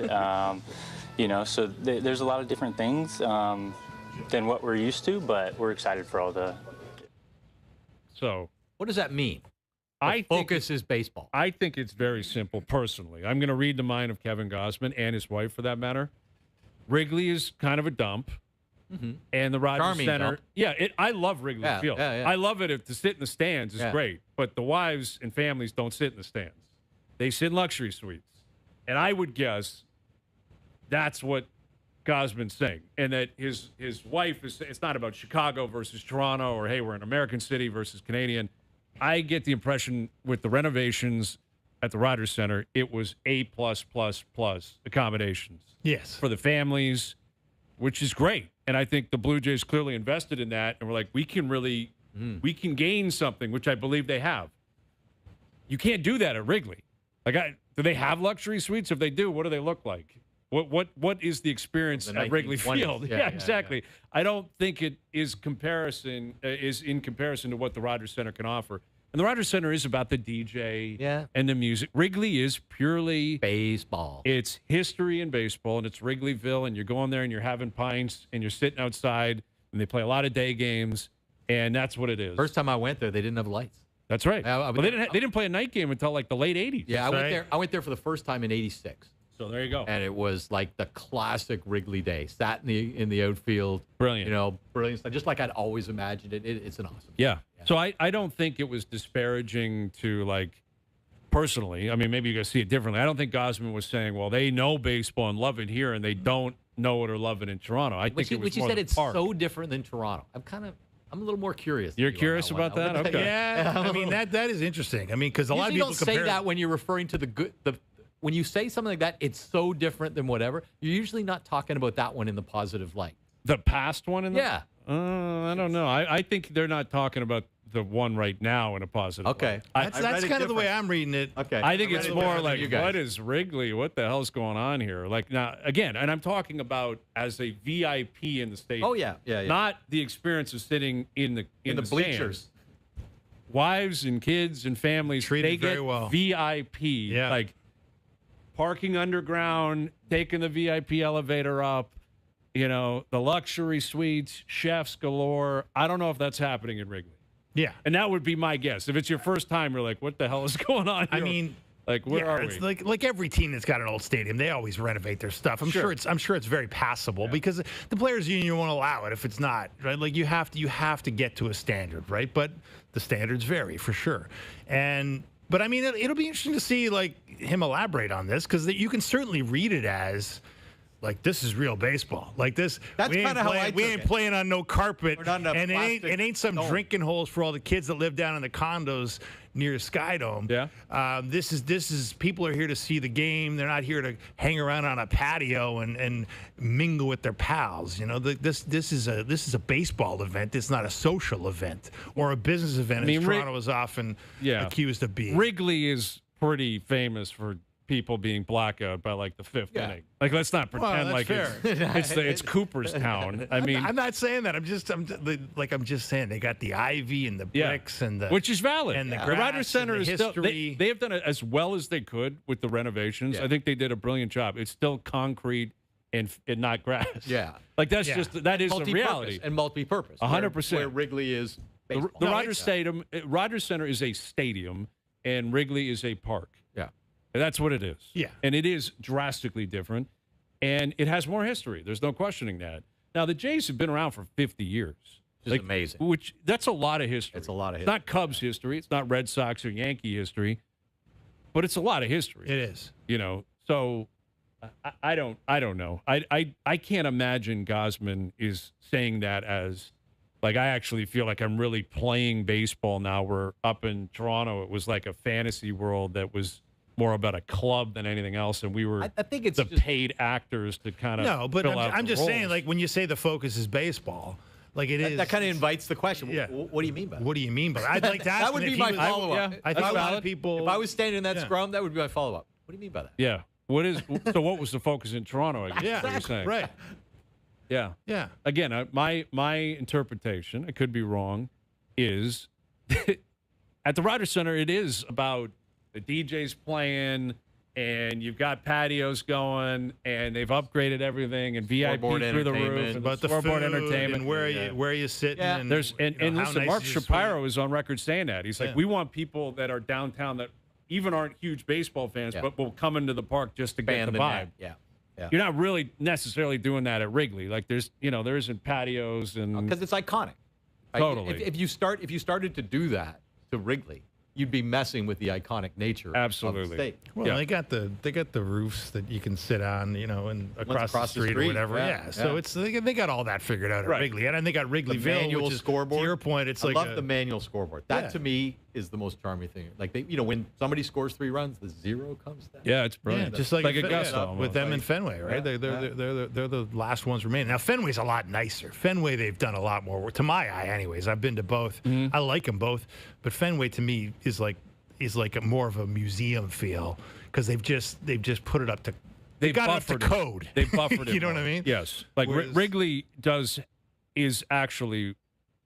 So there's a lot of different things than what we're used to, but we're excited for all the. So what does that mean? Focus is baseball. I think it's very simple, personally. I'm going to read the mind of Kevin Gosman and his wife, for that matter. Wrigley is kind of a dump, and the Rogers Center. Dump. Yeah, I love Wrigley Field. Yeah. I love it. If to sit in the stands is great, but the wives and families don't sit in the stands. They sit in luxury suites, and I would guess that's what Gosman's saying, and that his wife is. It's not about Chicago versus Toronto, or hey, we're an American city versus Canadian. I get the impression with the renovations at the Rogers Center, it was A+++ accommodations. Yes, for the families, which is great, and I think the Blue Jays clearly invested in that, and we're like, we can really, we can gain something, which I believe they have. You can't do that at Wrigley. Do they have luxury suites? If they do, what do they look like? What is the experience at Wrigley Field? Yeah, exactly. Yeah. I don't think it is in comparison to what the Rogers Center can offer. And the Rogers Center is about the DJ and the music. Wrigley is purely baseball. It's history and baseball, and it's Wrigleyville, and you're going there and you're having pints and you're sitting outside, and they play a lot of day games, and that's what it is. First time I went there, they didn't have lights. That's right. They didn't play a night game until like the late 80s. Yeah, I went there for the first time in '86. So there you go. And it was like the classic Wrigley day. Sat in the outfield. Brilliant. Brilliant stuff. Just like I'd always imagined it. It's an awesome game. Yeah. So I don't think it was disparaging to, like, personally. I mean, maybe you guys see it differently. I don't think Gosman was saying, well, they know baseball and love it here, and they don't know it or love it in Toronto. I think it was more said the it's park. so different than Toronto. I'm a little more curious. You're curious about that? Okay. Yeah. I mean, that is interesting. I mean, because a lot of people don't say that when you're referring to when you say something like that, it's so different than whatever. You're usually not talking about that one in the positive light. The past one in the Yeah. I don't know. I think they're not talking about the one right now in a positive Okay. way. That's kind of the way I'm reading it. Okay. I think I it's read it more different than like, you guys. what is Wrigley? What the hell's going on here? Like, now, again, and I'm talking about as a VIP in the stadium. Oh, yeah. Not the experience of sitting in the bleachers. stands. Wives and kids and families, Treated they very get well. VIP. Yeah. Like parking underground, taking the VIP elevator up, the luxury suites, chefs galore. I don't know if that's happening in Wrigley. Yeah. And that would be my guess. If it's your first time, you're like, what the hell is going on here? I mean, like, where are it's we? like every team that's got an old stadium, they always renovate their stuff. I'm sure it's very passable because the players union won't allow it if it's not, right? Like you have to get to a standard, right? But the standards vary for sure. But I mean, it'll be interesting to see like him elaborate on this because you can certainly read it as like this is real baseball. Like this, That's kind of how I we took ain't it. playing on no carpet, We're not in a and plastic it ain't some dome. drinking holes for all the kids that live down in the condos near Skydome. Yeah. This is people are here to see the game. They're not here to hang around on a patio and mingle with their pals. This is a baseball event. It's not a social event or a business event. As Toronto is often accused of being. Wrigley is pretty famous for people being blackout by like the fifth inning. Like, let's not pretend that's like fair. it's Cooperstown. I mean, I'm not saying that. I'm just saying they got the ivy and the bricks and the which is valid. and the The grass Rogers Center and the is still history. they have done it as well as they could with the renovations. Yeah. I think they did a brilliant job. It's still concrete and not grass. Yeah. Like that is a Multi-purpose reality. and multi-purpose. 100%. Where Wrigley is The baseball. Rogers Center is a stadium, and Wrigley is a park. Yeah. And that's what it is. Yeah. And it is drastically different, and it has more history. There's no questioning that. Now, the Jays have been around for 50 years. Which is amazing. That's a lot of history. It's a lot of It's history. not Cubs history. It's not Red Sox or Yankee history, but it's a lot of history. It is. So I don't know. I can't imagine Gosman is saying that as like I actually feel like I'm really playing baseball now. Where up in Toronto, it was like a fantasy world that was more about a club than anything else, and we were I think it's the just- paid actors to kind of No, but fill out I'm the just saying, roles. like when you say the focus is baseball, like it is. That kind of invites the question. Yeah. What do you mean by that? What do you mean by that? I'd like to ask That would him be if my he was- follow-up. yeah, I that's think a lot valid. of people. If I was standing in that Yeah. scrum, that would be my follow-up. What do you mean by that? Yeah. So what was the focus in Toronto? I guess is what you're saying. right. Yeah. Yeah. Again, my interpretation, I could be wrong, is at the Rogers Center, it is about the DJs playing, and you've got patios going, and they've upgraded everything, and VIP Scoreboard through the roof, entertainment. and But the scoreboard food entertainment. and where you sitting. Yeah. And, There's and how listen, nice Mark is your Shapiro is on record saying that. He's like, Yeah. we want people that are downtown that even aren't huge baseball fans, Yeah. but will come into the park just to get Fan the the vibe. net. Yeah. Yeah. You're not really necessarily doing that at Wrigley. Like there isn't patios and Because it's iconic. Right? Totally. If you started to do that to Wrigley, you'd be messing with the iconic nature Absolutely. of the state. Well, Yeah. they got the roofs that you can sit on, and across the street or whatever. yeah, So yeah. it's they got all that figured out at Right. Wrigley, and they got Wrigleyville, manual which is scoreboard. to your point. It's I like love the manual scoreboard. That Yeah. to me is the most charming thing. Like when somebody scores 3 runs, the 0 comes down. yeah, it's Yeah, brilliant. just like, Augusta with almost. them and Fenway, right? Yeah, They're the last ones remaining. Now Fenway's a lot nicer. Fenway they've done a lot more work, to my eye, anyways. I've been to both. Mm-hmm. I like them both, but Fenway to me is like a more of a museum feel because they've just put it up to They got it up to buffered it. code. They buffered it. You know what more. I mean? Yes. Like Whereas- Wrigley is actually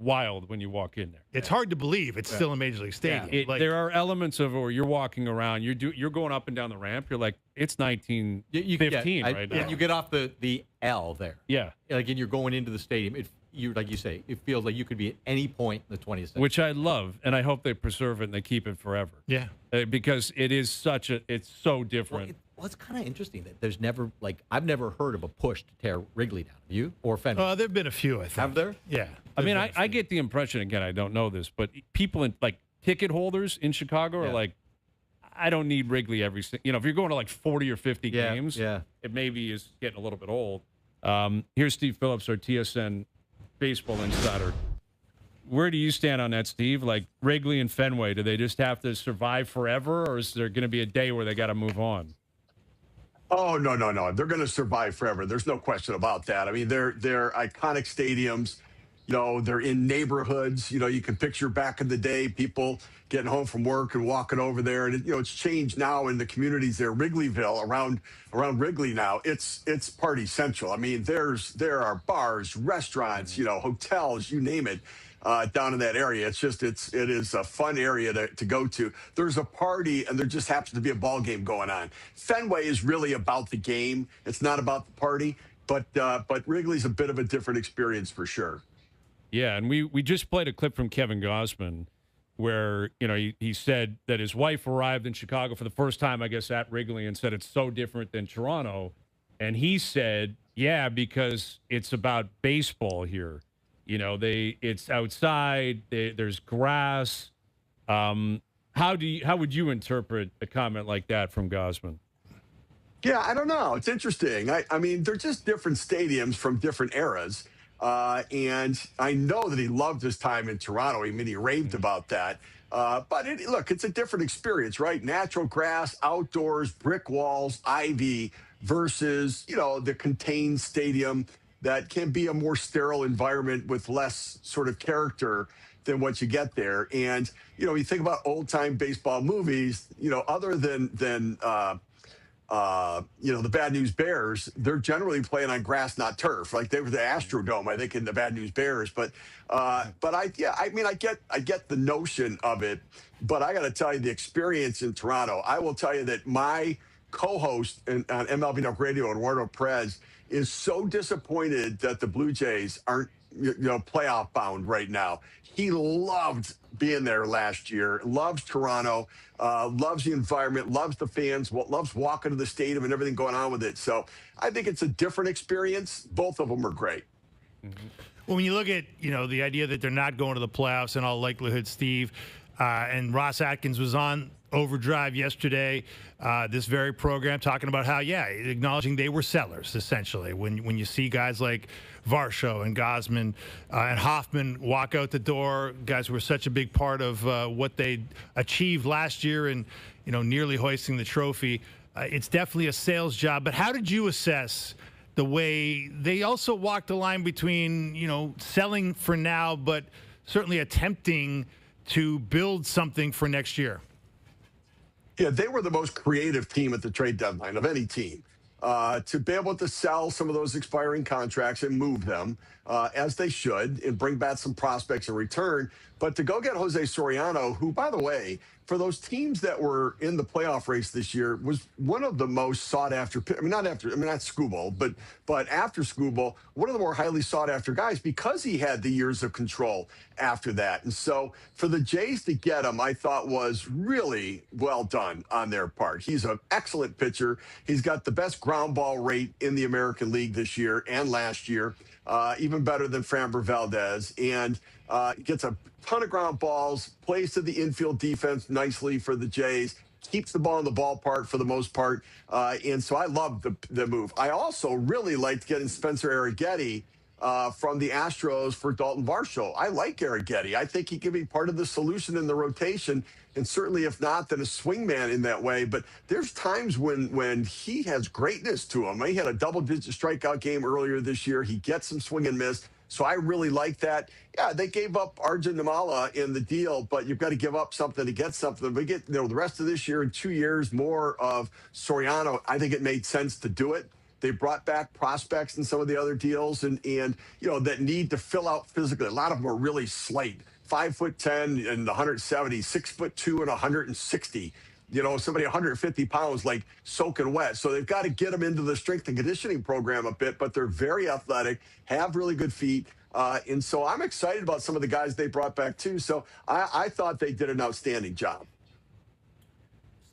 wild when you walk in there. It's hard to believe it's still a major league stadium. There are elements of it where you're walking around, you're going up and down the ramp. You're like, it's 1915 right now. You get off the L there. Yeah, Like, and you're going into the stadium. Like you say, it feels like you could be at any point in the 20th century. which I love, and I hope they preserve it and they keep it forever. Yeah. Because it is it's so different. Well, it's kind of interesting that there's never, I've never heard of a push to tear Wrigley down. Have you? Or Fenway? There've been a few, I think. Have there? Yeah. I mean, There's been a I few. get the impression, again, I don't know this, but people in ticket holders in Chicago are Yeah. like, I don't need Wrigley every if you're going to 40 or 50 Yeah, games, yeah. it maybe is getting a little bit old. Here's Steve Phillips, our TSN baseball insider. Where do you stand on that, Steve? Like Wrigley and Fenway, do they just have to survive forever, or is there going to be a day where they got to move on? Oh, no, no, no. They're going to survive forever. There's no question about that. I mean, they're iconic stadiums. They're in neighborhoods. You can picture back in the day, people getting home from work and walking over there. And it's changed now in the communities there. Wrigleyville, around Wrigley now, it's party central. I mean, there are bars, restaurants, hotels, you name it. Down in that area, it is a fun area to go to. There's a party, and there just happens to be a ball game going on. Fenway is really about the game; it's not about the party. But Wrigley's a bit of a different experience for sure. Yeah, and we just played a clip from Kevin Gausman where he said that his wife arrived in Chicago for the first time, I guess, at Wrigley, and said it's so different than Toronto, and he said, yeah, because it's about baseball here. It's outside. There's grass. How would you interpret a comment like that from Gausman? Yeah, I don't know. It's interesting. I mean, they're just different stadiums from different eras. And I know that he loved his time in Toronto. I mean, he raved about that. But look, it's a different experience, right? Natural grass, outdoors, brick walls, ivy versus, the contained stadium that can be a more sterile environment with less sort of character than what you get there. And, you think about old time baseball movies, other than the Bad News Bears, they're generally playing on grass, not turf. Like they were the Astrodome, I think, in the Bad News Bears. But I get the notion of it. But I got to tell you, the experience in Toronto, I will tell you that my co-host on MLB Network Radio, Eduardo Perez, is so disappointed that the Blue Jays aren't, playoff bound right now. He loved being there last year, loves Toronto, loves the environment, loves the fans, loves walking to the stadium and everything going on with it. So I think it's a different experience. Both of them are great. Mm-hmm. Well, when you look at, the idea that they're not going to the playoffs in all likelihood, Steve, and Ross Atkins was on OverDrive yesterday, this very program, talking about how, acknowledging they were sellers, essentially. When you see guys like Varsho and Gausman and Hoffman walk out the door, guys who were such a big part of what they achieved last year and, nearly hoisting the trophy, it's definitely a sales job. But how did you assess the way they also walked the line between, selling for now, but certainly attempting to build something for next year? Yeah, they were the most creative team at the trade deadline of any team. To be able to sell some of those expiring contracts and move them as they should and bring back some prospects in return. But to go get Jose Soriano, who, by the way, for those teams that were in the playoff race this year, was one of the most sought after. Not Skubal, but after Skubal, one of the more highly sought after guys because he had the years of control after that. And so for the Jays to get him, I thought was really well done on their part. He's an excellent pitcher. He's got the best ground ball rate in the American League this year and last year, even better than Framber Valdez, and gets a ton of ground balls, plays to the infield defense nicely for the Jays, keeps the ball in the ballpark for the most part. And so I love the move. I also really liked getting Spencer Arrighetti from the Astros for Dalton Varsho. I like Arrighetti. I think he can be part of the solution in the rotation, and certainly if not, then a swingman in that way. But there's times when he has greatness to him. He had a double-digit strikeout game earlier this year. He gets some swing and miss. So I really like that. Yeah, they gave up Arjun Nimala in the deal, but you've got to give up something to get something. We get the rest of this year and 2 years more of Soriano. I think it made sense to do it. They brought back prospects in some of the other deals and that need to fill out physically. A lot of them are really slight. 5'10" and 170, 6'2" and 160. Somebody 150 pounds, like soaking wet. So they've got to get them into the strength and conditioning program a bit, but they're very athletic, have really good feet. And so I'm excited about some of the guys they brought back too. So I thought they did an outstanding job.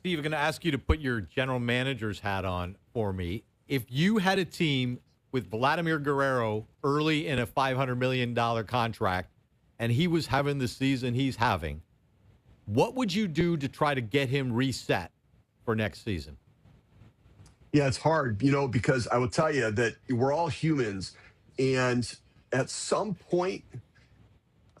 Steve, I'm going to ask you to put your general manager's hat on for me. If you had a team with Vladimir Guerrero early in a $500 million contract and he was having the season he's having, what would you do to try to get him reset for next season? Yeah, it's hard, because I will tell you that we're all humans. And at some point,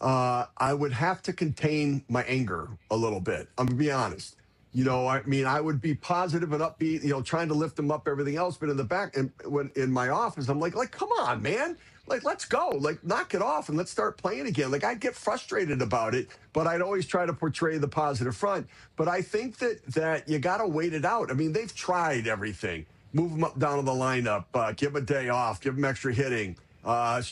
I would have to contain my anger a little bit. I'm going to be honest. You know, I mean, I would be positive and upbeat, you know, trying to lift them up, everything else. But in the back, and when in my office, I'm like, come on, man. Like, let's go. Like, knock it off and let's start playing again. Like, I'd get frustrated about it, but I'd always try to portray the positive front. But I think that you got to wait it out. I mean, they've tried everything. Move them up down to the lineup, give them a day off, give them extra hitting,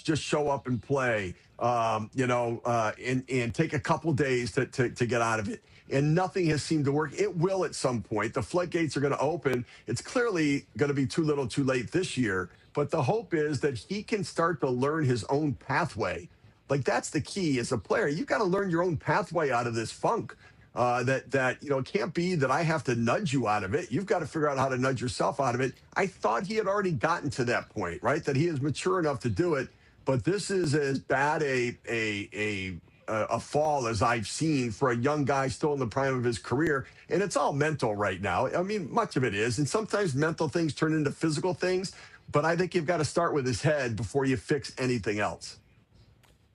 just show up and play, and take a couple days to get out of it. And nothing has seemed to work. It will at some point. The floodgates are going to open. It's clearly going to be too little too late this year. But the hope is that he can start to learn his own pathway. Like, that's the key as a player. You've got to learn your own pathway out of this funk. It can't be that I have to nudge you out of it. You've got to figure out how to nudge yourself out of it. I thought he had already gotten to that point, right? That he is mature enough to do it. But this is as bad a fall as I've seen for a young guy still in the prime of his career. And it's all mental right now. I mean, much of it is. And sometimes mental things turn into physical things. But I think you've got to start with his head before you fix anything else.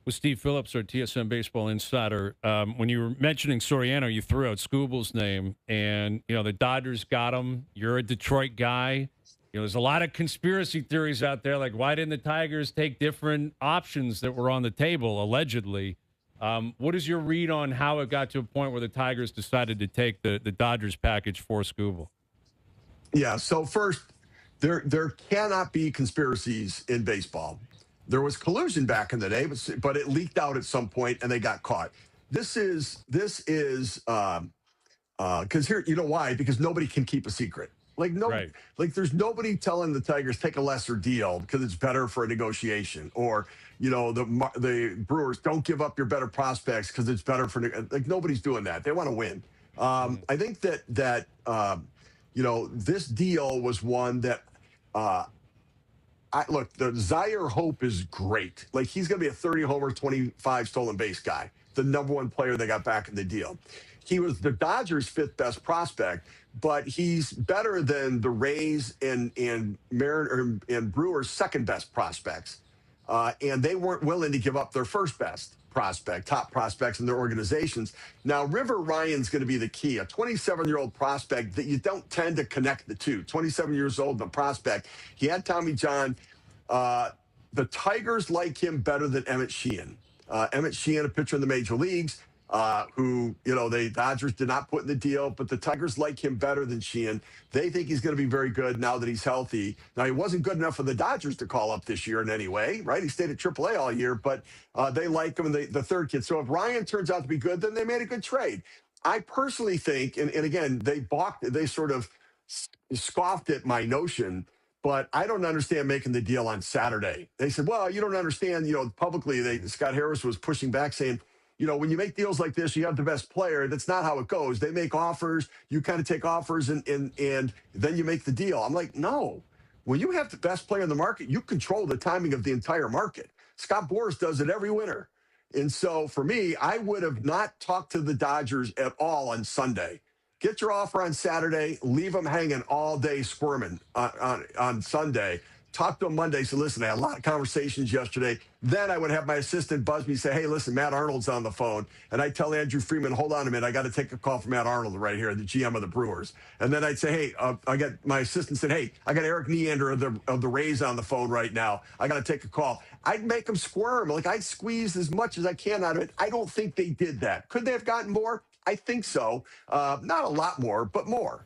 With Steve Phillips, our TSN baseball insider, when you were mentioning Soriano, you threw out Skubal's name. And, you know, the Dodgers got him. You're a Detroit guy. You know, there's a lot of conspiracy theories out there, like why didn't the Tigers take different options that were on the table, allegedly? What is your read on how it got to a point where the Tigers decided to take the Dodgers package for Skubal? Yeah, so first, there cannot be conspiracies in baseball. There was collusion back in the day, but it leaked out at some point and they got caught. This is because here, you know why? Because nobody can keep a secret. Like Right. Like there's nobody telling the Tigers take a lesser deal because it's better for a negotiation, or you know the Brewers don't give up your better prospects because it's better for like nobody's doing that. They want to win. I think that this deal was one that look, the Zaire Hope is great. Like he's going to be a 30 homer, 25 stolen base guy, the number one player they got back in the deal. He was the Dodgers' fifth best prospect, but he's better than the Rays and Brewers' second best prospects. And they weren't willing to give up their first best prospect, top prospects in their organizations. Now, River Ryan's going to be the key, a 27-year-old prospect that you don't tend to connect the two. 27 years old, the prospect. He had Tommy John. The Tigers like him better than Emmett Sheehan. Emmett Sheehan, a pitcher in the major leagues, who, the Dodgers did not put in the deal, but the Tigers like him better than Sheehan. They think he's going to be very good now that he's healthy. Now, he wasn't good enough for the Dodgers to call up this year in any way, right? He stayed at AAA all year, but they like him, and the third kid. So if Ryan turns out to be good, then they made a good trade. I personally think, and again, they sort of scoffed at my notion, but I don't understand making the deal on Saturday. They said, well, you don't understand, publicly, Scott Harris was pushing back saying, when you make deals like this, you have the best player. That's not how it goes. They make offers. You kind of take offers and then you make the deal. I'm like, no. When you have the best player in the market, you control the timing of the entire market. Scott Boras does it every winter. And so for me, I would have not talked to the Dodgers at all on Sunday. Get your offer on Saturday. Leave them hanging all day squirming on Sunday. Talk to him Monday. So listen, I had a lot of conversations yesterday. Then I would have my assistant buzz me, say, hey, listen, Matt Arnold's on the phone. And I tell Andrew Freeman, hold on a minute. I got to take a call from Matt Arnold right here, the GM of the Brewers. And then I'd say, hey, I got my assistant said, hey, I got Eric Neander of the Rays on the phone right now. I got to take a call. I'd make them squirm. Like I'd squeeze as much as I can out of it. I don't think they did that. Could they have gotten more? I think so. Not a lot more, but more.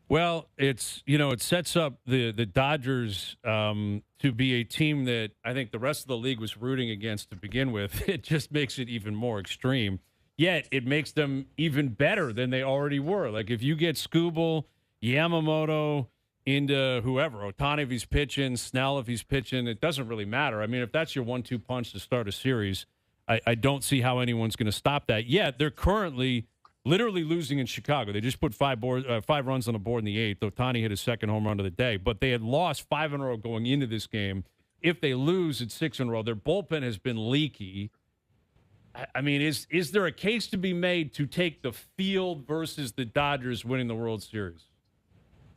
Well, it sets up the Dodgers to be a team that I think the rest of the league was rooting against to begin with. It just makes it even more extreme. Yet it makes them even better than they already were. Like if you get Skubal, Yamamoto into whoever, Ohtani if he's pitching, Snell if he's pitching, it doesn't really matter. I mean, if that's your 1-2 punch to start a series, I don't see how anyone's going to stop that. Yet they're currently literally losing in Chicago. They just put 5 runs on the board in the 8th. Ohtani hit his second home run of the day. But they had lost 5 in a row going into this game. If they lose, it's 6 in a row. Their bullpen has been leaky. I mean, is there a case to be made to take the field versus the Dodgers winning the World Series?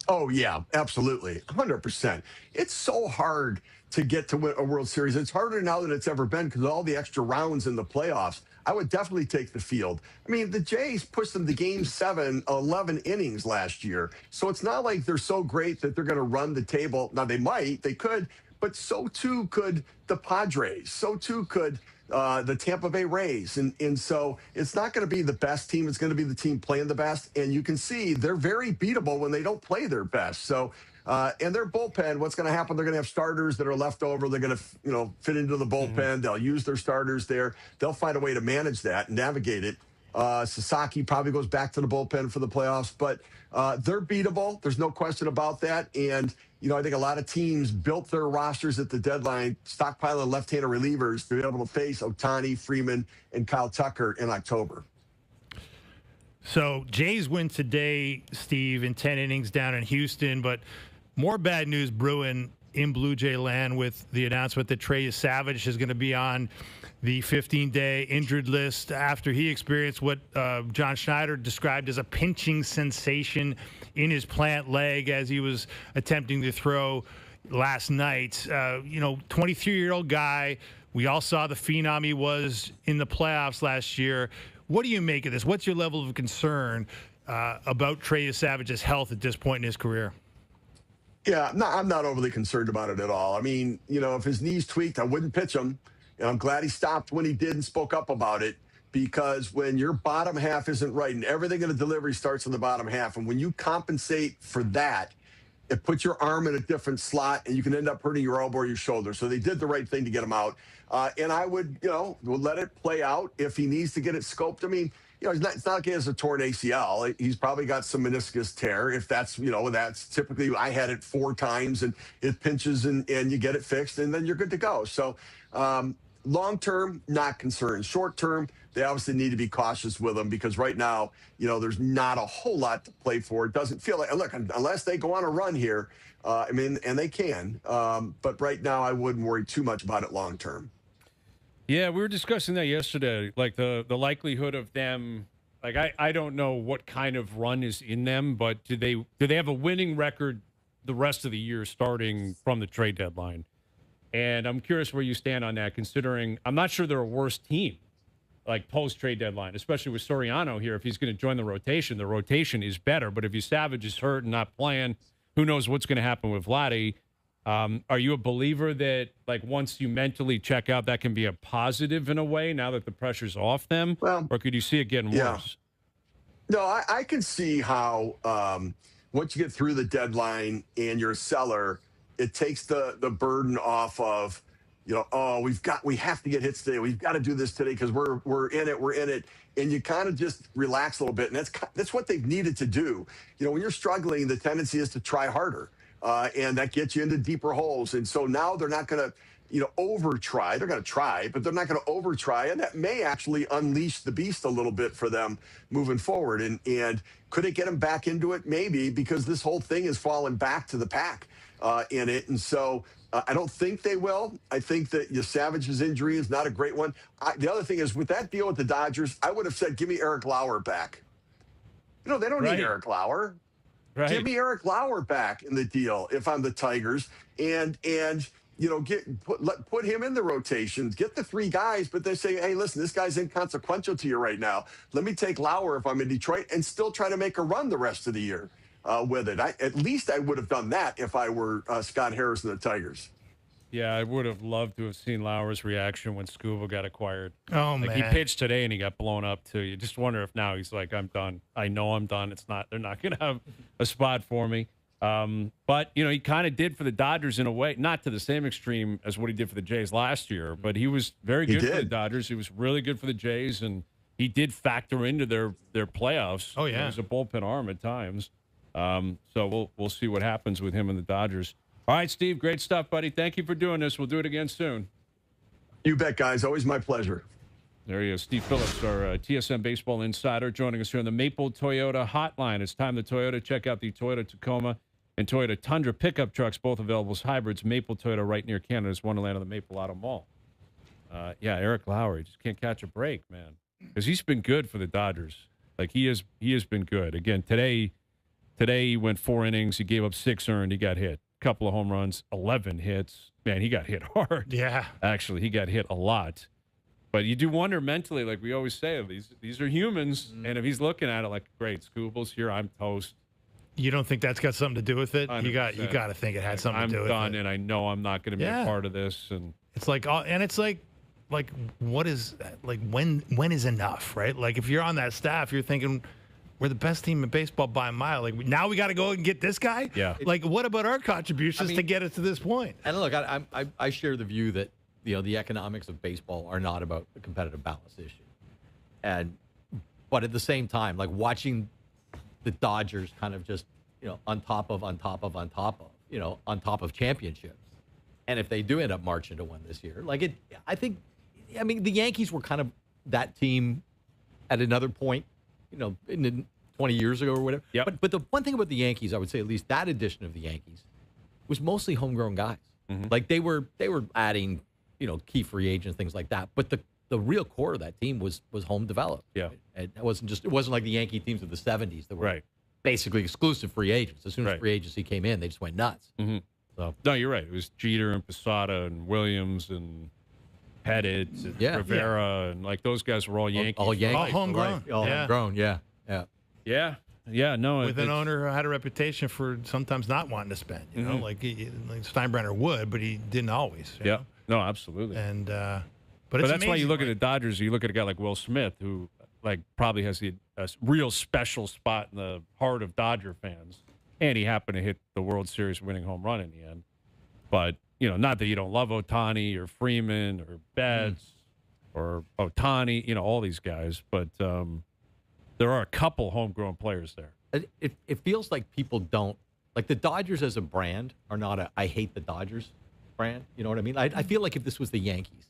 Oh, yeah, absolutely. 100%. It's so hard to get to win a World Series. It's harder now than it's ever been because of all the extra rounds in the playoffs. I would definitely take the field. I mean, the Jays pushed them to game 7, 11 innings last year. So it's not like they're so great that they're going to run the table. Now, they could, but so too could the Padres. So too could the Tampa Bay Rays. And so it's not going to be the best team. It's going to be the team playing the best. And you can see they're very beatable when they don't play their best. So, and their bullpen, what's going to happen? They're going to have starters that are left over. They're going to, fit into the bullpen. They'll use their starters there. They'll find a way to manage that and navigate it. Sasaki probably goes back to the bullpen for the playoffs, but they're beatable. There's no question about that. And, I think a lot of teams built their rosters at the deadline, stockpiling left-handed relievers to be able to face Ohtani, Freeman, and Kyle Tucker in October. So Jays win today, Steve, in 10 innings down in Houston, but more bad news brewing in Blue Jay land with the announcement that Trey Savage is going to be on the 15-day injured list after he experienced what John Schneider described as a pinching sensation in his plant leg as he was attempting to throw last night. 23-year-old guy. We all saw the phenom he was in the playoffs last year. What do you make of this? What's your level of concern about Trey Savage's health at this point in his career? Yeah, I'm not overly concerned about it at all. I mean, if his knee's tweaked, I wouldn't pitch him. And I'm glad he stopped when he did and spoke up about it, because when your bottom half isn't right and everything in the delivery starts in the bottom half, and when you compensate for that, it puts your arm in a different slot and you can end up hurting your elbow or your shoulder. So they did the right thing to get him out. And I would, we'll let it play out if he needs to get it scoped. I mean, it's not like he has a torn ACL. He's probably got some meniscus tear. If that's, that's typically, I had it 4 times and it pinches and you get it fixed and then you're good to go. So long-term, not concerned. Short-term, they obviously need to be cautious with him because right now, there's not a whole lot to play for. It doesn't feel like, look, unless they go on a run here, and they can. But right now, I wouldn't worry too much about it long-term. Yeah, we were discussing that yesterday, like the likelihood of them. Like, I don't know what kind of run is in them, but do they have a winning record the rest of the year starting from the trade deadline? And I'm curious where you stand on that, considering I'm not sure they're a worse team, like post-trade deadline, especially with Soriano here. If he's going to join the rotation is better. But if Savage is hurt and not playing, who knows what's going to happen with Vladdy. Are you a believer that, like, once you mentally check out, that can be a positive in a way now that the pressure's off them? Well, or could you see it getting worse? No, I can see how once you get through the deadline and you're a seller, it takes the burden off of, we have to get hits today. We've got to do this today because we're in it. And you kind of just relax a little bit. And that's what they've needed to do. When you're struggling, the tendency is to try harder. And that gets you into deeper holes. And so now they're not going to, over-try. They're going to try, but they're not going to over-try. And that may actually unleash the beast a little bit for them moving forward. And could it get them back into it? Maybe, because this whole thing is falling back to the pack in it. And so I don't think they will. I think that Savage's injury is not a great one. The other thing is, with that deal with the Dodgers, I would have said, give me Eric Lauer back. They don't need Eric Lauer. Right. Give me Eric Lauer back in the deal if I'm the Tigers, and put him in the rotations. Get the 3 guys, but they say, hey, listen, this guy's inconsequential to you right now. Let me take Lauer if I'm in Detroit and still try to make a run the rest of the year with it. At least I would have done that if I were Scott Harris and the Tigers. Yeah, I would have loved to have seen Lauer's reaction when Scuba got acquired. Oh, man. He pitched today and he got blown up, too. You just wonder if now he's like, I'm done. I know I'm done. They're not going to have a spot for me. But, he kind of did for the Dodgers in a way, not to the same extreme as what he did for the Jays last year, but he was very good for the Dodgers. He was really good for the Jays, and he did factor into their playoffs. Oh, yeah. He was a bullpen arm at times. So we'll see what happens with him and the Dodgers. All right, Steve, great stuff, buddy. Thank you for doing this. We'll do it again soon. You bet, guys. Always my pleasure. There he is, Steve Phillips, our TSN Baseball Insider, joining us here on the Maple Toyota Hotline. It's time to Toyota. Check out the Toyota Tacoma and Toyota Tundra pickup trucks, both available as hybrids. Maple Toyota, right near Canada's Wonderland of the Maple Auto Mall. Eric Lauer, he just can't catch a break, man, because he's been good for the Dodgers. Like, he has been good. Again, today he went 4 innings. He gave up 6 earned. He got hit. Couple of home runs, 11 hits. Man, he got hit hard. Yeah. Actually, he got hit a lot. But you do wonder mentally, like we always say, these are humans, and if he's looking at it like, great, Scooble's here, I'm toast. You don't think that's got something to do with it? You got to think it had something to do with it. I'm done, and I know I'm not going to be a part of this. And it's like, what is like when is enough, right? Like if you're on that staff, you're thinking we're the best team in baseball by a mile. Like now we got to go and get this guy. Yeah. Like what about our contributions to get us to this point? And look, I share the view that the economics of baseball are not about the competitive balance issue, but at the same time, like watching the Dodgers kind of just on top of championships, and if they do end up marching to win this year, I mean the Yankees were kind of that team at another point, in the 20 years ago or whatever. Yep. But the one thing about the Yankees, I would say at least that edition of the Yankees was mostly homegrown guys. Mm-hmm. Like they were adding key free agents, things like that. But the real core of that team was home developed. Yeah. It wasn't like the Yankee teams of the 70s that were Right. basically exclusive free agents. As soon as Right. free agency came in, they just went nuts. Mm-hmm. So no, you're right. It was Jeter and Posada and Williams and Pettit and Rivera and like those guys were all Yankees. All Yankees. All homegrown. All Yeah. homegrown, yeah. Yeah, no. With an owner who had a reputation for sometimes not wanting to spend, like Steinbrenner would, but he didn't always. you know? No, absolutely. And but But it's that's why you amazing, look at the Dodgers. You look at a guy like Will Smith, who like probably has a real special spot in the heart of Dodger fans, and he happened to hit the World Series winning home run in the end. But not that you don't love Ohtani or Freeman or Betts or Ohtani, all these guys, but there are a couple homegrown players there. It feels like people don't like the Dodgers as a brand are not I hate the Dodgers brand. You know what I mean? I feel like if this was the Yankees,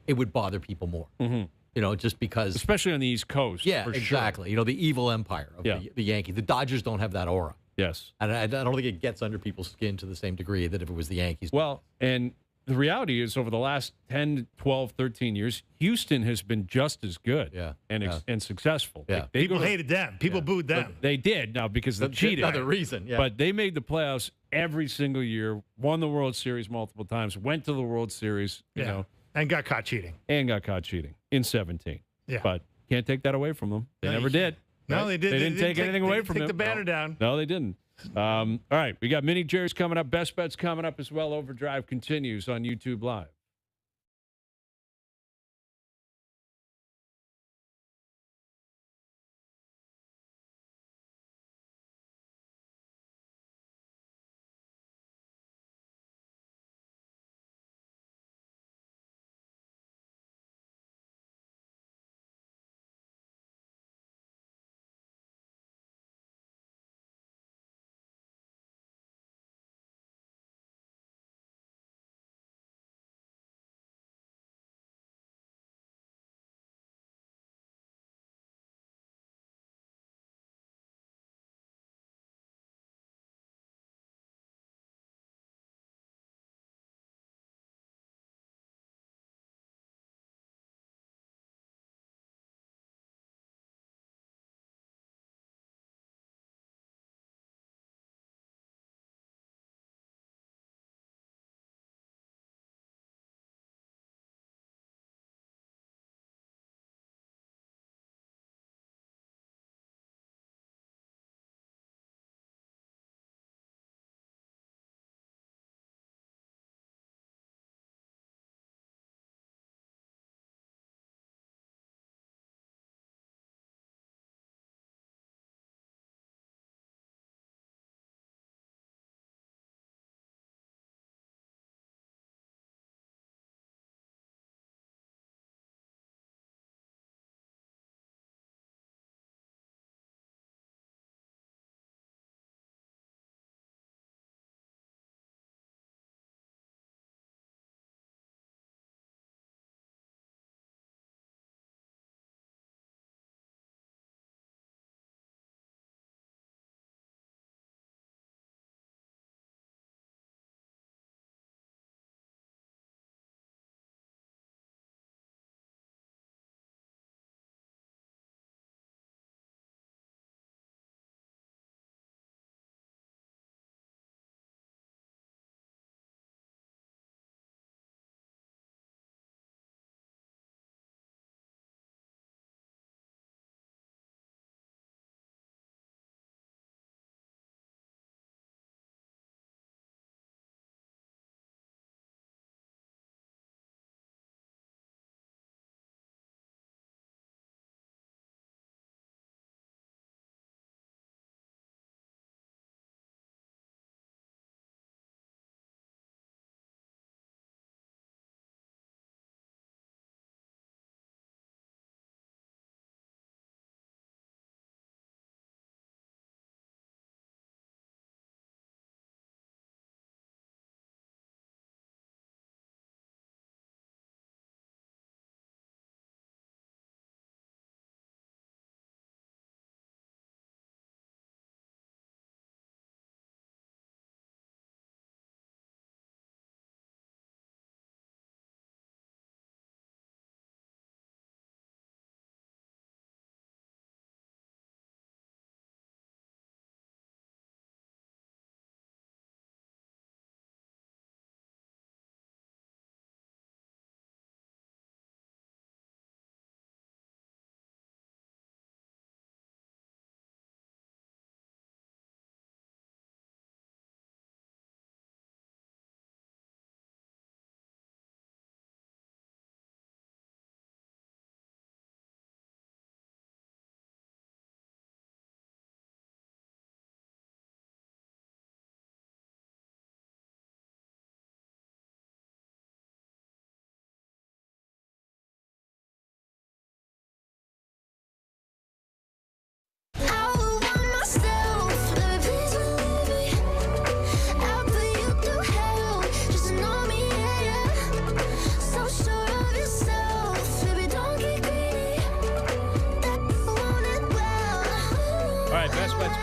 it would bother people more. Mm-hmm. Just because, especially on the East Coast. Yeah, for exactly. Sure. The evil empire of the Yankees. The Dodgers don't have that aura. Yes, and I don't think it gets under people's skin to the same degree that if it was the Yankees. Well, and the reality is over the last 10, 12, 13 years, Houston has been just as good and successful. Yeah. People hated them. People booed them. But they did now because they cheated. Another reason, yeah. But they made the playoffs every single year, won the World Series multiple times, went to the World Series, and got caught cheating. In 17. Yeah. But can't take that away from them. They never did. No, right? they did. They didn't take anything away from them. them. Take the banner down. No, they didn't. All right, we got mini Jerry's coming up. Best bets coming up as well. OverDrive continues on YouTube Live.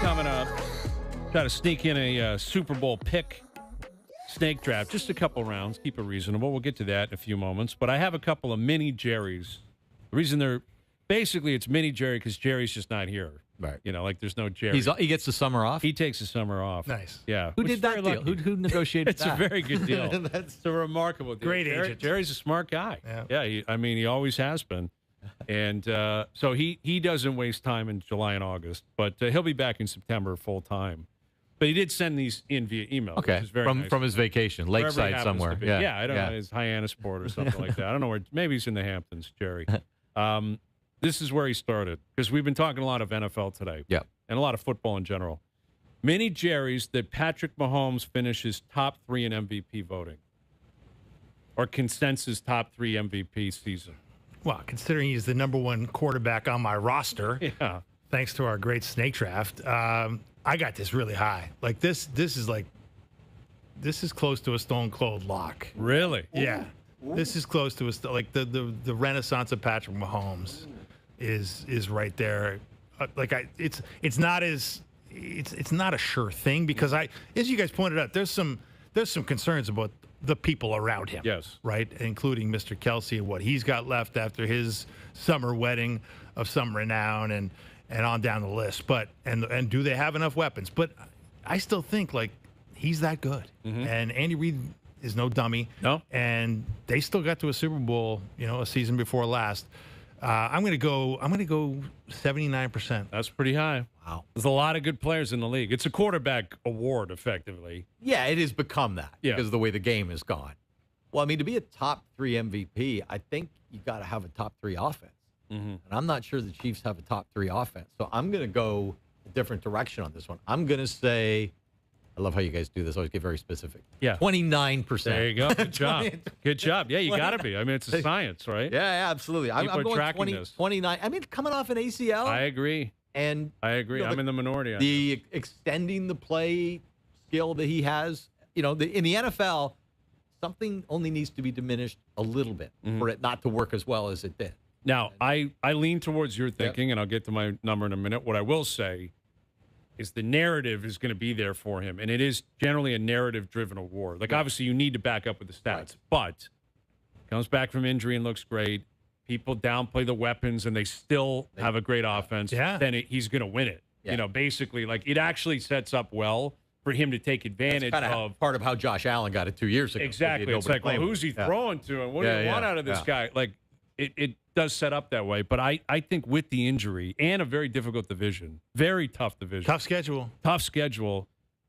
coming up. Try to sneak in a Super Bowl pick snake draft. Just a couple rounds. Keep it reasonable. We'll get to that in a few moments. But I have a couple of mini Jerrys. The reason they're basically it's mini Jerry because Jerry's just not here. Right. You know, like there's no Jerry. He gets the summer off? He takes the summer off. Nice. Yeah. Who did that deal? Who negotiated It's that? a very good deal. It's a remarkable deal. Great agent. Jerry's a smart guy. Yeah. He always has been. And so he doesn't waste time in July and August, but he'll be back in September full time. But he did send these in via email. Okay, which is very nice. from his vacation, Wherever he lakeside happens somewhere. to be. Yeah, I don't know, his Hyannisport or something like that. I don't know where. Maybe he's in the Hamptons, Jerry. This is where he started because we've been talking a lot of NFL today. Yeah, and a lot of football in general. Many Jerry's that Patrick Mahomes finishes top 3 in MVP voting or consensus top 3 MVP season. Well, considering he's the number 1 quarterback on my roster, thanks to our great snake draft, I got this really high. Like this is close to a stone cold lock. Really? Yeah. This is close to the renaissance of Patrick Mahomes is right there. It's not a sure thing because as you guys pointed out, there's some concerns about the people around him. Yes. Right? Including Mr. Kelsey and what he's got left after his summer wedding of some renown and on down the list. But and do they have enough weapons? But I still think he's that good. Mm-hmm. And Andy Reid is no dummy. No. And they still got to a Super Bowl, a season before last. I'm going to go 79%. That's pretty high. Wow. There's a lot of good players in the league. It's a quarterback award, effectively. Yeah, it has become that because of the way the game has gone. Well, I mean, to be a top 3 MVP, I think you got to have a top 3 offense. Mm-hmm. And I'm not sure the Chiefs have a top 3 offense. So I'm going to go a different direction on this one. I'm going to say, I love how you guys do this. Always get very specific. Yeah. 29%. There you go. Good job. Good job. Yeah, you got to be. I mean, it's a science, right? Yeah, absolutely. I'm going tracking this. 29. I mean, coming off an ACL. I agree. And I agree. I'm in the minority. The extending the play skill that he has, in the NFL, something only needs to be diminished a little bit for it not to work as well as it did. Now, I lean towards your thinking, and I'll get to my number in a minute. What I will say is the narrative is going to be there for him, and it is generally a narrative-driven award. Obviously, you need to back up with the stats, but comes back from injury and looks great. People downplay the weapons, and they still have a great offense. Yeah. Then he's going to win it. Yeah. Basically, it actually sets up well for him to take advantage of. Part of how Josh Allen got it 2 years ago. Exactly. It's who's he throwing to, and what do you want out of this guy? It does set up that way, but I think with the injury and a very difficult division, very tough division, Tough schedule,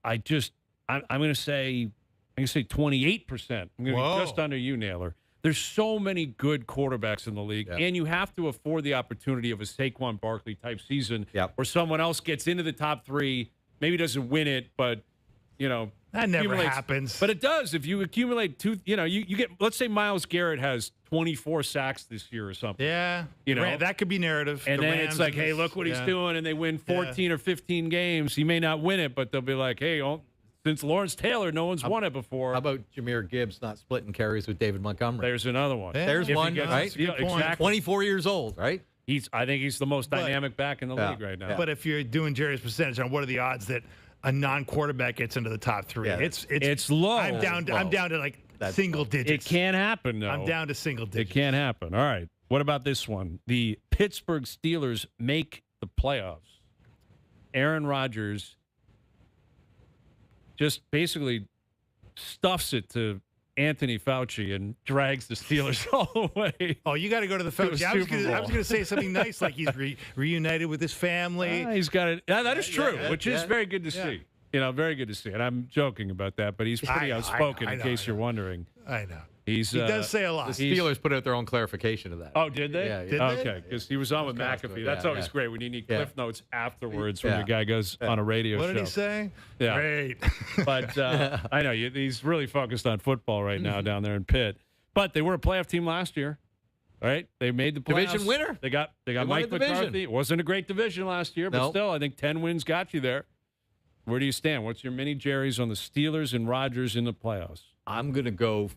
I'm going to say 28%. I'm going to be just under you, Naylor. There's so many good quarterbacks in the league, and you have to afford the opportunity of a Saquon Barkley type season where someone else gets into the top 3, maybe doesn't win it, but that never happens. But it does. If you accumulate you get, let's say Myles Garrett has 24 sacks this year or something. Yeah. That could be narrative. And then it's like, hey, look what he's doing. And they win 14 or 15 games. He may not win it, but they'll be like, hey, since Lawrence Taylor, no one's won it before. How about Jahmyr Gibbs not splitting carries with David Montgomery? There's another one. Yeah. There's one, right? Exactly. 24 years old, right? I think he's the most dynamic back in the league right now. But if you're doing Jerry's percentage on what are the odds that a non-quarterback gets into the top 3, it's low. I'm down to single digits. It can't happen, though. I'm down to single digits. It can't happen. All right. What about this one? The Pittsburgh Steelers make the playoffs. Aaron Rodgers just basically stuffs it to Anthony Fauci and drags the Steelers all the way. Oh, you got to go to the Fauci. I was going to say something nice, like he's reunited with his family. He's got it. Yeah, that is true, which is very good to see. Very good to see. And I'm joking about that, but he's pretty outspoken, in case you're wondering. I know. He does say a lot. The Steelers put out their own clarification of that. Oh, did they? Yeah. Did okay, because he was on with McAfee. That's always great when you need cliff notes afterwards when the guy goes on a radio show. What did he say? Yeah. Great. But I know he's really focused on football right now down there in Pitt. But they were a playoff team last year, right? They made the playoffs. Division winner. They got Mike McCarthy. It wasn't a great division last year, but still, I think 10 wins got you there. Where do you stand? What's your mini Jerry's on the Steelers and Rodgers in the playoffs? I'm going to go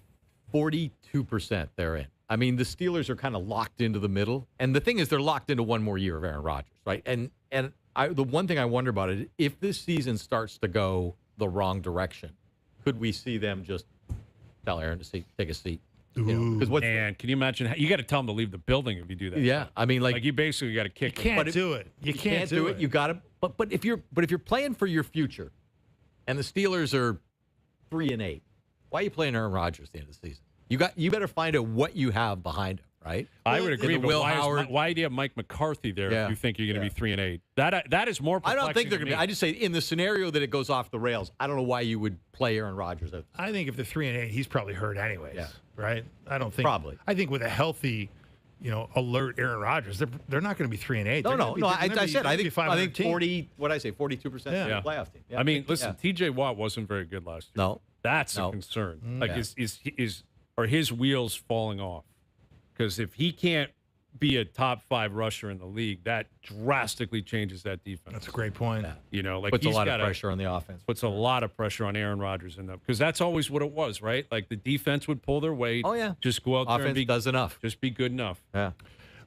42% they're in. I mean, the Steelers are kind of locked into the middle. And the thing is, they're locked into one more year of Aaron Rodgers, right? And the one thing I wonder about it, if this season starts to go the wrong direction, could we see them just tell Aaron to take a seat? Man, can you imagine? You got to tell him to leave the building if you do that. Yeah, I mean, like you basically got to kick him. Can't do it. You can't do it. You got to. But if you're playing for your future, and the Steelers are 3-8, why are you playing Aaron Rodgers at the end of the season? You better find out what you have behind him, right? I would agree. But Will Howard. Why do you have Mike McCarthy there if you think you're going to be 3-8? That is more. I don't think they're going to be. I I just say in the scenario that it goes off the rails, I don't know why you would play Aaron Rodgers. I think if they're 3-8, he's probably hurt anyways. Yeah. Right? I don't think. Probably. I think with a healthy, alert Aaron Rodgers, they're not going to be 3-8. No. I said I think 40. What I say 42% playoff team. Yeah. I mean, listen, T.J. Watt wasn't very good last year. No, that's a concern. Like, are his wheels falling off? Because if he can't be a top 5 rusher in the league, that drastically changes that defense. That's a great point. Yeah. Puts a lot of pressure on the offense. Puts a lot of pressure on Aaron Rodgers because that's always what it was, right? Like the defense would pull their weight. Oh yeah, just go out offense there and does enough. Just be good enough. Yeah.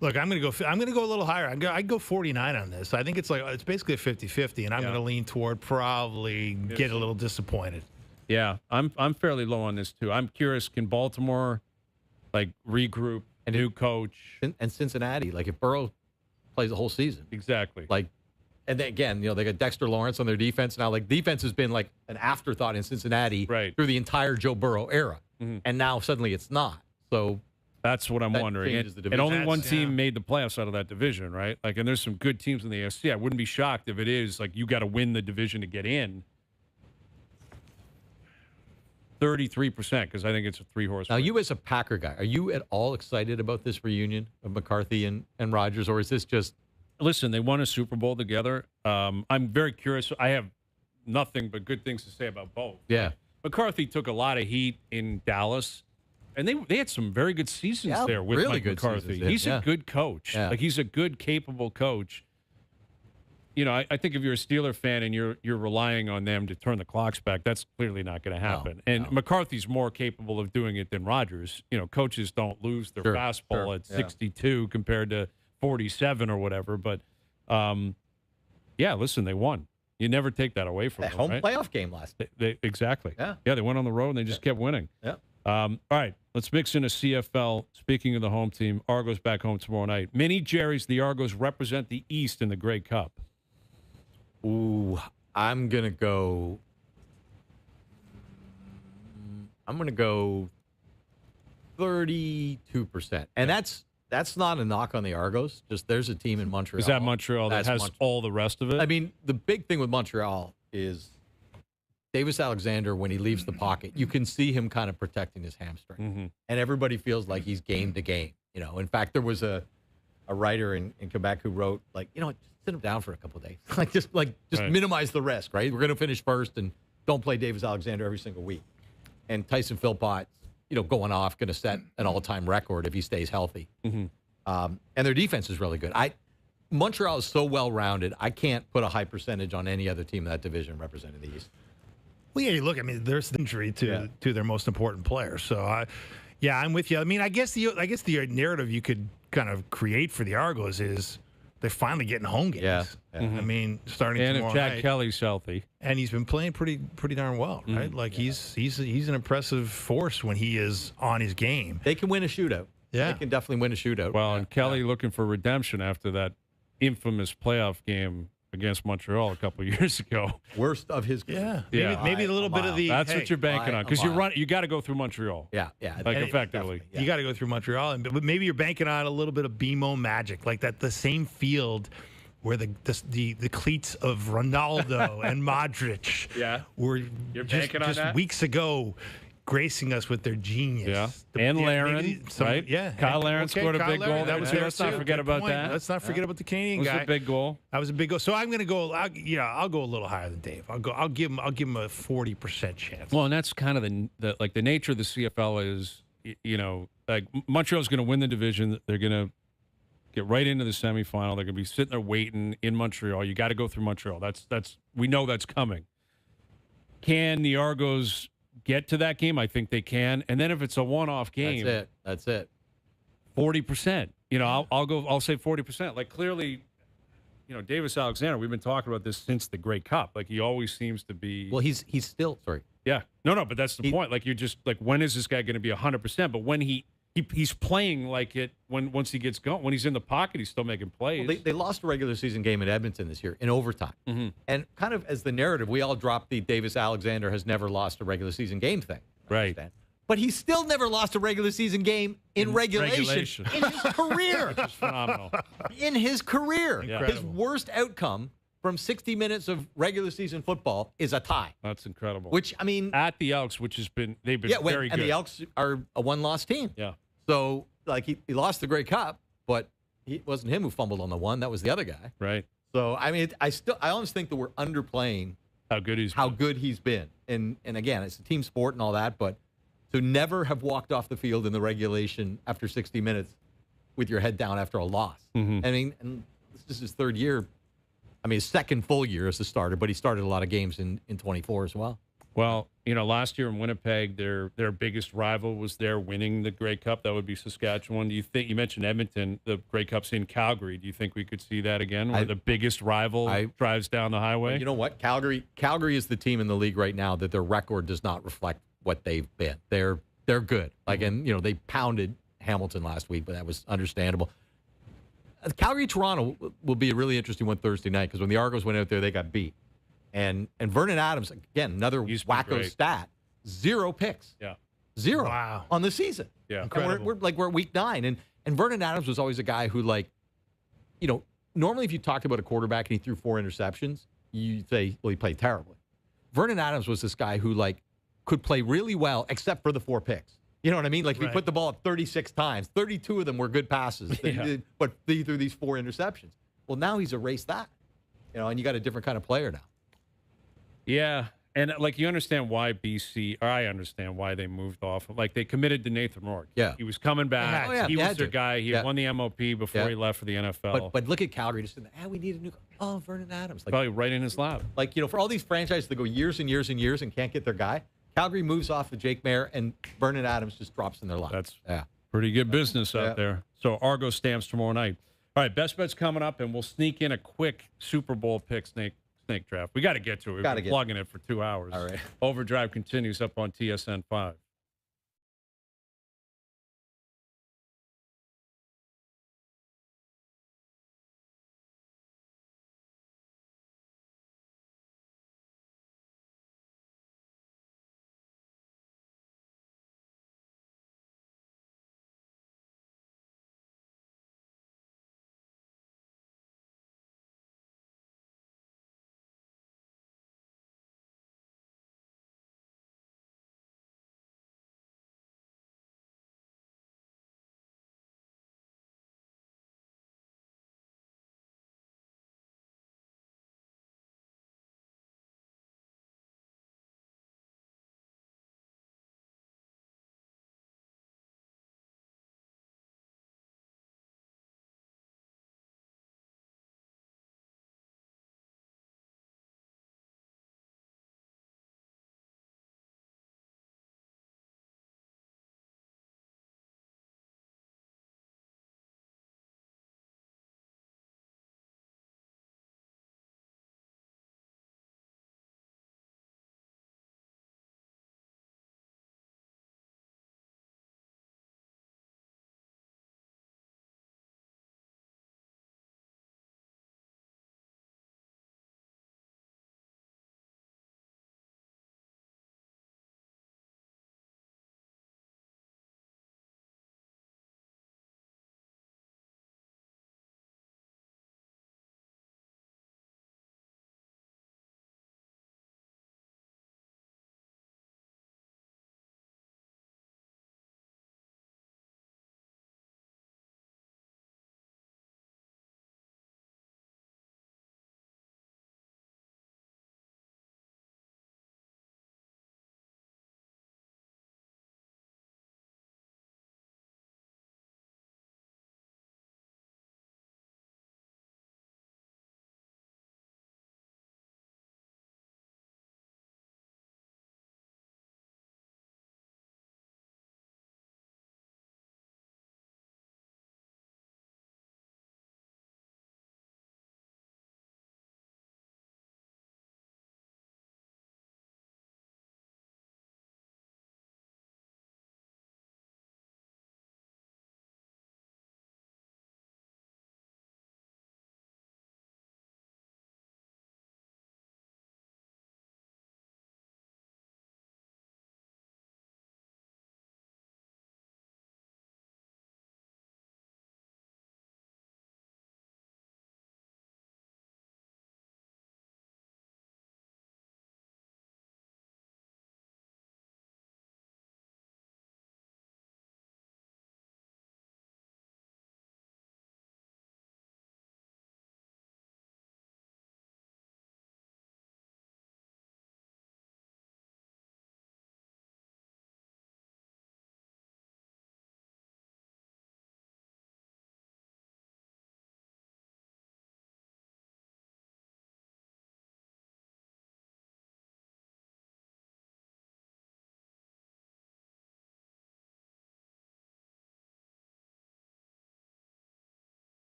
Look, I'm going to go a little higher. I'd go 49 on this. I think it's basically a 50-50, and I'm going to lean toward probably get a little disappointed. Yeah, I'm fairly low on this too. I'm curious, can Baltimore regroup? A new coach. And Cincinnati, if Burrow plays the whole season. Exactly. And then again, they got Dexter Lawrence on their defense now. Defense has been an afterthought in Cincinnati through the entire Joe Burrow era. Mm-hmm. And now suddenly it's not. So that's what I'm wondering. And only one team made the playoffs out of that division, right? And there's some good teams in the AFC. I wouldn't be shocked if it is you got to win the division to get in. 33%, because I think it's a 3-horse. Now, you as a Packer guy, are you at all excited about this reunion of McCarthy and Rodgers, or is this just... Listen, they won a Super Bowl together. I'm very curious. I have nothing but good things to say about both. Yeah. McCarthy took a lot of heat in Dallas, and they had some very good seasons there with really Mike good McCarthy. Seasons, he's a good coach. Yeah. He's a good, capable coach. I think if you're a Steeler fan and you're relying on them to turn the clocks back, that's clearly not going to happen. McCarthy's more capable of doing it than Rodgers. Coaches don't lose their fastball at 62 compared to 47 or whatever. But, listen, they won. You never take that away from them. Home playoff game last night. Exactly. Yeah, they went on the road and they just kept winning. Yeah. All right, let's mix in a CFL. Speaking of the home team, Argos back home tomorrow night. Mini Jerry's, the Argos represent the East in the Grey Cup. Ooh, I'm going to go 32%. And that's not a knock on the Argos. Just there's a team in Montreal. Is that Montreal that has all the rest of it? I mean, the big thing with Montreal is Davis Alexander, when he leaves the pocket, you can see him kind of protecting his hamstring. Mm-hmm. And everybody feels like he's game to game. In fact, there was a writer in Quebec who wrote, sit him down for a couple of days. Just minimize the risk, right? We're going to finish first and don't play Davis Alexander every single week. And Tyson Philpott, going off, going to set an all-time record if he stays healthy. Mm-hmm. And their defense is really good. Montreal is so well-rounded, I can't put a high percentage on any other team in that division representing the East. Well, yeah, look, there's injury to their most important player. So, I'm with you. I guess the narrative you could kind of create for the Argos is they're finally getting home games. Yeah. Mm-hmm. Starting and tomorrow if Jack night. Kelly's healthy, and he's been playing pretty darn well, right? He's an impressive force when he is on his game. They can win a shootout. Yeah, they can definitely win a shootout. Well, and Kelly looking for redemption after that infamous playoff game against Montreal a couple of years ago. Worst of his career. Maybe a little bit of the. That's what you're banking on because you got to go through Montreal. Yeah. Effectively. You got to go through Montreal, but maybe you're banking on a little bit of BMO magic, like that. The same field where the cleats of Ronaldo and Modric were just weeks ago gracing us with their genius. Yeah. And Laren, right? Yeah. Kyle Laren scored a big goal. That was Let's not forget about that. Let's not forget about the Canadian guy. That was a big goal. That was a big goal. So I'm going to go. I'll go a little higher than Dave. I'll give him a 40% chance. Well, and that's kind of the nature of the CFL is, Montreal's going to win the division. They're going to get right into the semifinal. They're going to be sitting there waiting in Montreal. You got to go through Montreal. That's we know that's coming. Can the Argos get to that game? I think they can. And then if it's a one-off game, That's it. 40%. I'll say 40%. Clearly, Davis Alexander, we've been talking about this since the Grey Cup. Like, he always seems to be. Well, he's still sorry. Yeah. No, but that's the point. Like, you're just like, when is this guy going to be 100%? But when he's playing like it, once he gets going, when he's in the pocket, he's still making plays. Well, they lost a regular season game in Edmonton this year in overtime. Mm-hmm. And kind of as the narrative, we all dropped the Davis Alexander has never lost a regular season game thing. Right. But he still never lost a regular season game in regulation in his career. Which is phenomenal. In his career. Incredible. His worst outcome from 60 minutes of regular season football is a tie. That's incredible. Which, I mean. At the Elks, they've been very good. And the Elks are a one-loss team. Yeah. So, like, he lost the Grey Cup, but it wasn't him who fumbled on the one. That was the other guy. Right. So, I mean, I almost think that we're underplaying how good he's been. And again, it's a team sport and all that, but to never have walked off the field in the regulation after 60 minutes with your head down after a loss. Mm-hmm. I mean, and this is his third year. I mean, his second full year as a starter, but he started a lot of games in 24 as well. Well, last year in Winnipeg, their biggest rival was there winning the Grey Cup. That would be Saskatchewan. Do you think, you mentioned Edmonton, the Grey Cup's in Calgary. Do you think we could see that again, where the biggest rival drives down the highway? You know what? Calgary is the team in the league right now that their record does not reflect what they've been. They're good. Like, and they pounded Hamilton last week, but that was understandable. Calgary-Toronto will be a really interesting one Thursday night, because when the Argos went out there, they got beat. And Vernon Adams, again, another wacko stat, 0 picks. Yeah. 0 Wow. on the season. Yeah. And we're at week 9. And Vernon Adams was always a guy who, normally if you talked about a quarterback and he threw 4 interceptions, you'd say, well, he played terribly. Vernon Adams was this guy who, could play really well except for the 4 picks. You know what I mean? Like, if he put the ball up 36 times, 32 of them were good passes, but he threw these 4 interceptions. Well, now he's erased that, and you got a different kind of player now. Yeah, and you understand why I understand why they moved off. Like, they committed to Nathan Rourke. Yeah. He was coming back. Oh, yeah, he was their guy. He won the MOP before he left for the NFL. But look at Calgary. Just we need a new. Oh, Vernon Adams. Probably right in his lap. For all these franchises that go years and years and years and can't get their guy, Calgary moves off of Jake Mayer, and Vernon Adams just drops in their lap. That's pretty good business out there. So Argo stamps tomorrow night. All right, best bets coming up, and we'll sneak in a quick Super Bowl pick snake draft. We got to get to it. We've been plugging it for 2 hours. All right. OverDrive continues up on TSN 5.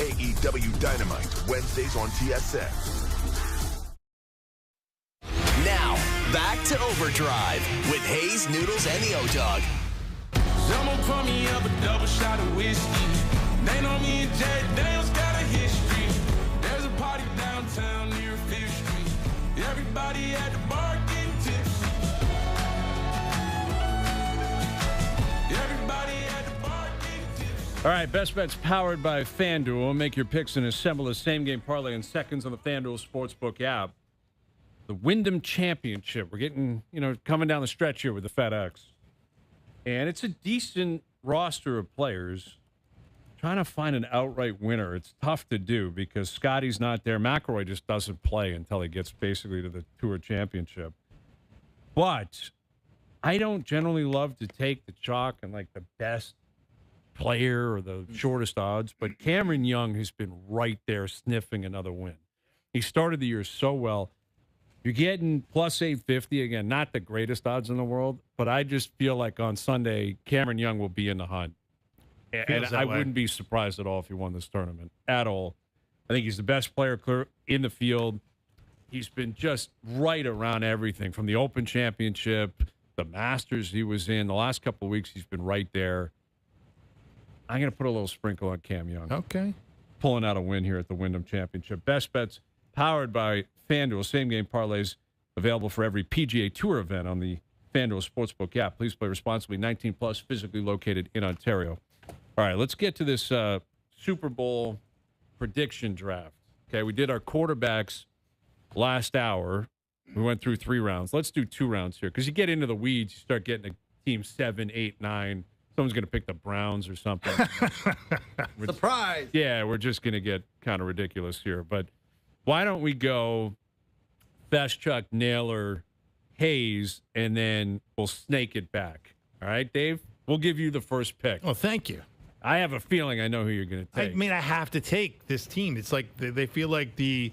AEW Dynamite, Wednesdays on TSN. Now, back to Overdrive with Hayes, Noodles, and the O-Dog. Someone pour me up a double shot of whiskey. They know me and Jay Dale's got a history. There's a party downtown near 5th Street. Everybody at the bar getting tipsy. Everybody at the bar getting tipsy. All right, Best Bets powered by FanDuel. Make your picks and assemble a same-game parlay in seconds on the FanDuel Sportsbook app. The Wyndham Championship. We're getting, coming down the stretch here with the FedEx. And it's a decent roster of players. Trying to find an outright winner, it's tough to do because Scotty's not there. McIlroy just doesn't play until he gets basically to the Tour Championship. But I don't generally love to take the chalk and like the best player or the shortest odds. But Cameron Young has been right there sniffing another win. He started the year so well. You're getting plus 850. Again, not the greatest odds in the world, but I just feel like on Sunday, Cameron Young will be in the hunt. And I wouldn't be surprised at all if he won this tournament, at all. I think he's the best player in the field. He's been just right around everything, from the Open Championship, the Masters he was in. The last couple of weeks, he's been right there. I'm going to put a little sprinkle on Cam Young. Okay. Pulling out a win here at the Wyndham Championship. Best Bets powered by FanDuel. Same-game parlays available for every PGA Tour event on the FanDuel Sportsbook app. Please play responsibly. 19+, physically located in Ontario. All right, let's get to this Super Bowl prediction draft. Okay, we did our quarterbacks last hour. We went through 3 rounds. Let's do 2 rounds here because you get into the weeds, you start getting a team 7, 8, 9. Someone's going to pick the Browns or something. Surprise! Yeah, we're just going to get kind of ridiculous here. But why don't we go Chuck, Naylor, Hayes, and then we'll snake it back. All right, Dave? We'll give you the first pick. Oh, thank you. I have a feeling I know who you're going to take. I mean, I have to take this team. It's like they feel like the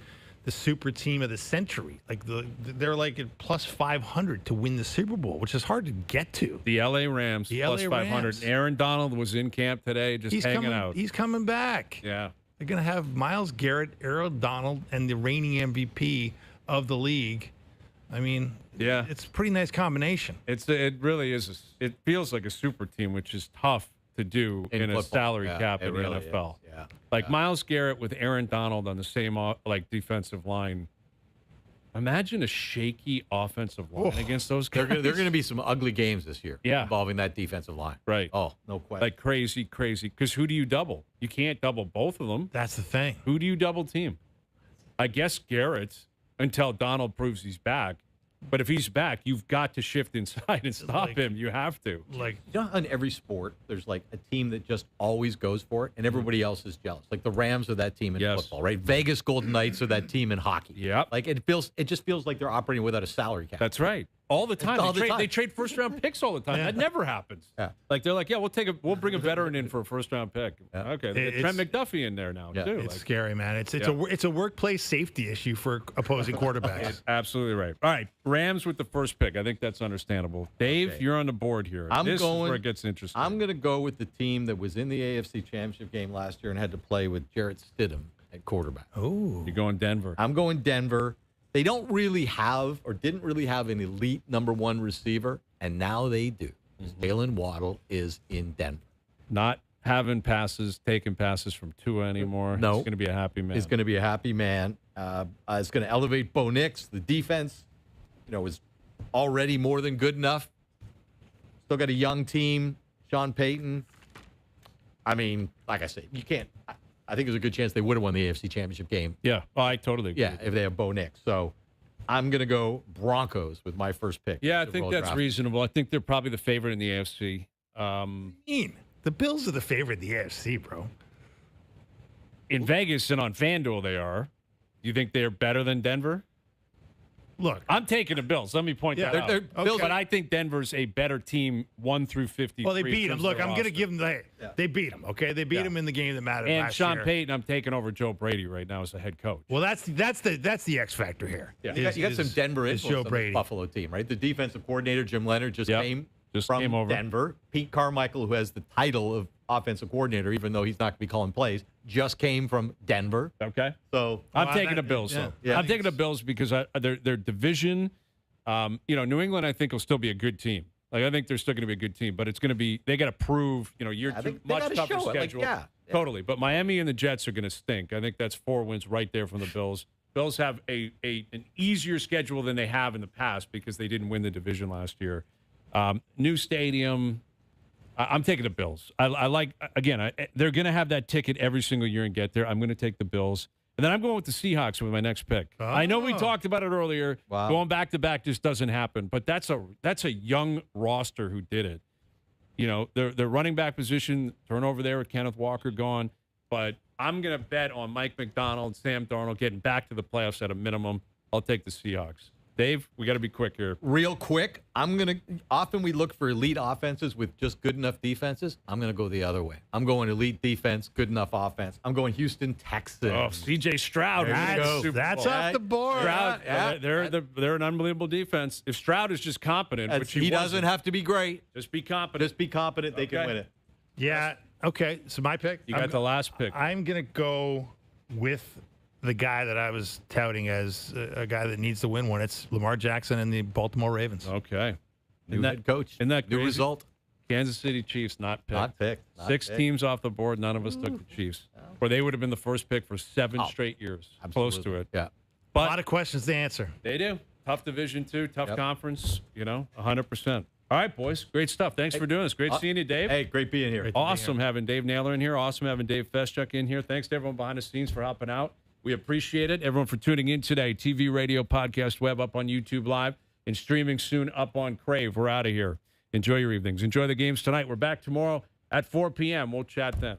super team of the century. Like they're like at plus 500 to win the Super Bowl, which is hard to get to. The L.A. Rams, plus 500. Rams. Aaron Donald was in camp today, just hanging out. He's coming back. Yeah. They're going to have Myles Garrett, Aaron Donald, and the reigning MVP of the league. I mean, yeah, it's a pretty nice combination. It really is. It feels like a super team, which is tough to do in a salary cap in the NFL. Is. Yeah. Like Myles Garrett with Aaron Donald on the same defensive line. Imagine a shaky offensive line against those guys. They're going to be some ugly games this year. Yeah. Involving that defensive line. Right. Oh, no question. Like crazy. Because who do you double? You can't double both of them. That's the thing. Who do you double team? I guess Garrett until Donald proves he's back. But if he's back, you've got to shift inside and stop him. You have to. Like, in every sport, there's like a team that just always goes for it, and everybody else is jealous. Like the Rams are that team in football, right? Vegas Golden Knights are that team in hockey. Yep. Like it just feels like they're operating without a salary cap. That's right. All the time. They trade first-round picks all the time. Yeah. That never happens. Yeah. Like they're like, yeah, we'll bring a veteran in for a first-round pick. Yeah. Okay, they get Trent McDuffie in there now too. It's scary, man. It's a workplace safety issue for opposing quarterbacks. Absolutely right. All right, Rams with the first pick. I think that's understandable. Dave, you're on the board here. This is where it gets interesting. I'm going to go with the team that was in the AFC Championship game last year and had to play with Jarrett Stidham at quarterback. Oh, you're going Denver. I'm going Denver. They don't really have or didn't really have an elite number 1 receiver, and now they do. Jalen Waddle is in Denver. Not having taking passes from Tua anymore. No. He's going to be a happy man. He's going to be a happy man. It's going to elevate Bo Nix. The defense, is already more than good enough. Still got a young team. Sean Payton. I mean, like I said, you can't. I think there's a good chance they would have won the AFC Championship game. Yeah, I totally agree. Yeah, if they have Bo Nix. So I'm going to go Broncos with my first pick. Yeah, I think that's reasonable. I think they're probably the favorite in the AFC. The Bills are the favorite in the AFC, bro. In Vegas and on FanDuel, they are. Do you think they're better than Denver? Look, I'm taking the Bills. Let me point that out. Bills, but I think Denver's a better team 1 through 50. Well, they beat them. Look, I'm going to give them they beat them. Okay, they beat them in the game that mattered. And last Sean year. Payton, I'm taking over Joe Brady right now as the head coach. Well, that's the X factor here. Yeah. You got some Denver influence Joe on Brady. the Buffalo team, right? The defensive coordinator Jim Leonard just came Just from came over. Denver. Pete Carmichael, who has the title of offensive coordinator, even though he's not going to be calling plays, just came from Denver. Okay. So I'm taking the Bills, though. Yeah. I'm taking the Bills because their division, New England, I think, will still be a good team. Like, I think they're still going to be a good team, but it's going to be, they got to prove, year two, much tougher schedule. Totally. But Miami and the Jets are going to stink. I think that's 4 wins right there from the Bills. Bills have an easier schedule than they have in the past because they didn't win the division last year. New stadium. I'm taking the Bills. I like, again, they're going to have that ticket every single year and get there. I'm going to take the Bills. And then I'm going with the Seahawks with my next pick. Oh. I know we talked about it earlier. Wow. Going back-to-back just doesn't happen. But that's a young roster who did it. Their running back position, turnover there with Kenneth Walker gone. But I'm going to bet on Mike McDonald, Sam Darnold getting back to the playoffs at a minimum. I'll take the Seahawks. Dave, we got to be quick here. Real quick, often we look for elite offenses with just good enough defenses. I'm going to go the other way. I'm going elite defense, good enough offense. I'm going Houston Texans. Oh, C.J. Stroud. That's off the board. Stroud, they're an unbelievable defense. If Stroud is just competent, which he doesn't have to be great. Just be competent. They can win it. Yeah. Okay, so my pick. You got the last pick. I'm going to go with the guy that I was touting as a guy that needs to win one. It's Lamar Jackson and the Baltimore Ravens. Okay. New head coach. Isn't that new crazy? result? Kansas City Chiefs not picked. Not picked. Six teams off the board. None of us took the Chiefs. Or they would have been the first pick for 7 straight years. Absolutely. Close to it. Yeah. But a lot of questions to answer. They do. Tough division, too. Tough conference. 100%. All right, boys. Great stuff. Thanks for doing this. Great seeing you, Dave. Hey, great being here. Awesome having Dave Naylor in here. Awesome having Dave Feschuk in here. Thanks to everyone behind the scenes for helping out. We appreciate it. Everyone for tuning in today. TV, radio, podcast, web up on YouTube Live, and streaming soon up on Crave. We're out of here. Enjoy your evenings. Enjoy the games tonight. We're back tomorrow at 4 p.m. We'll chat then.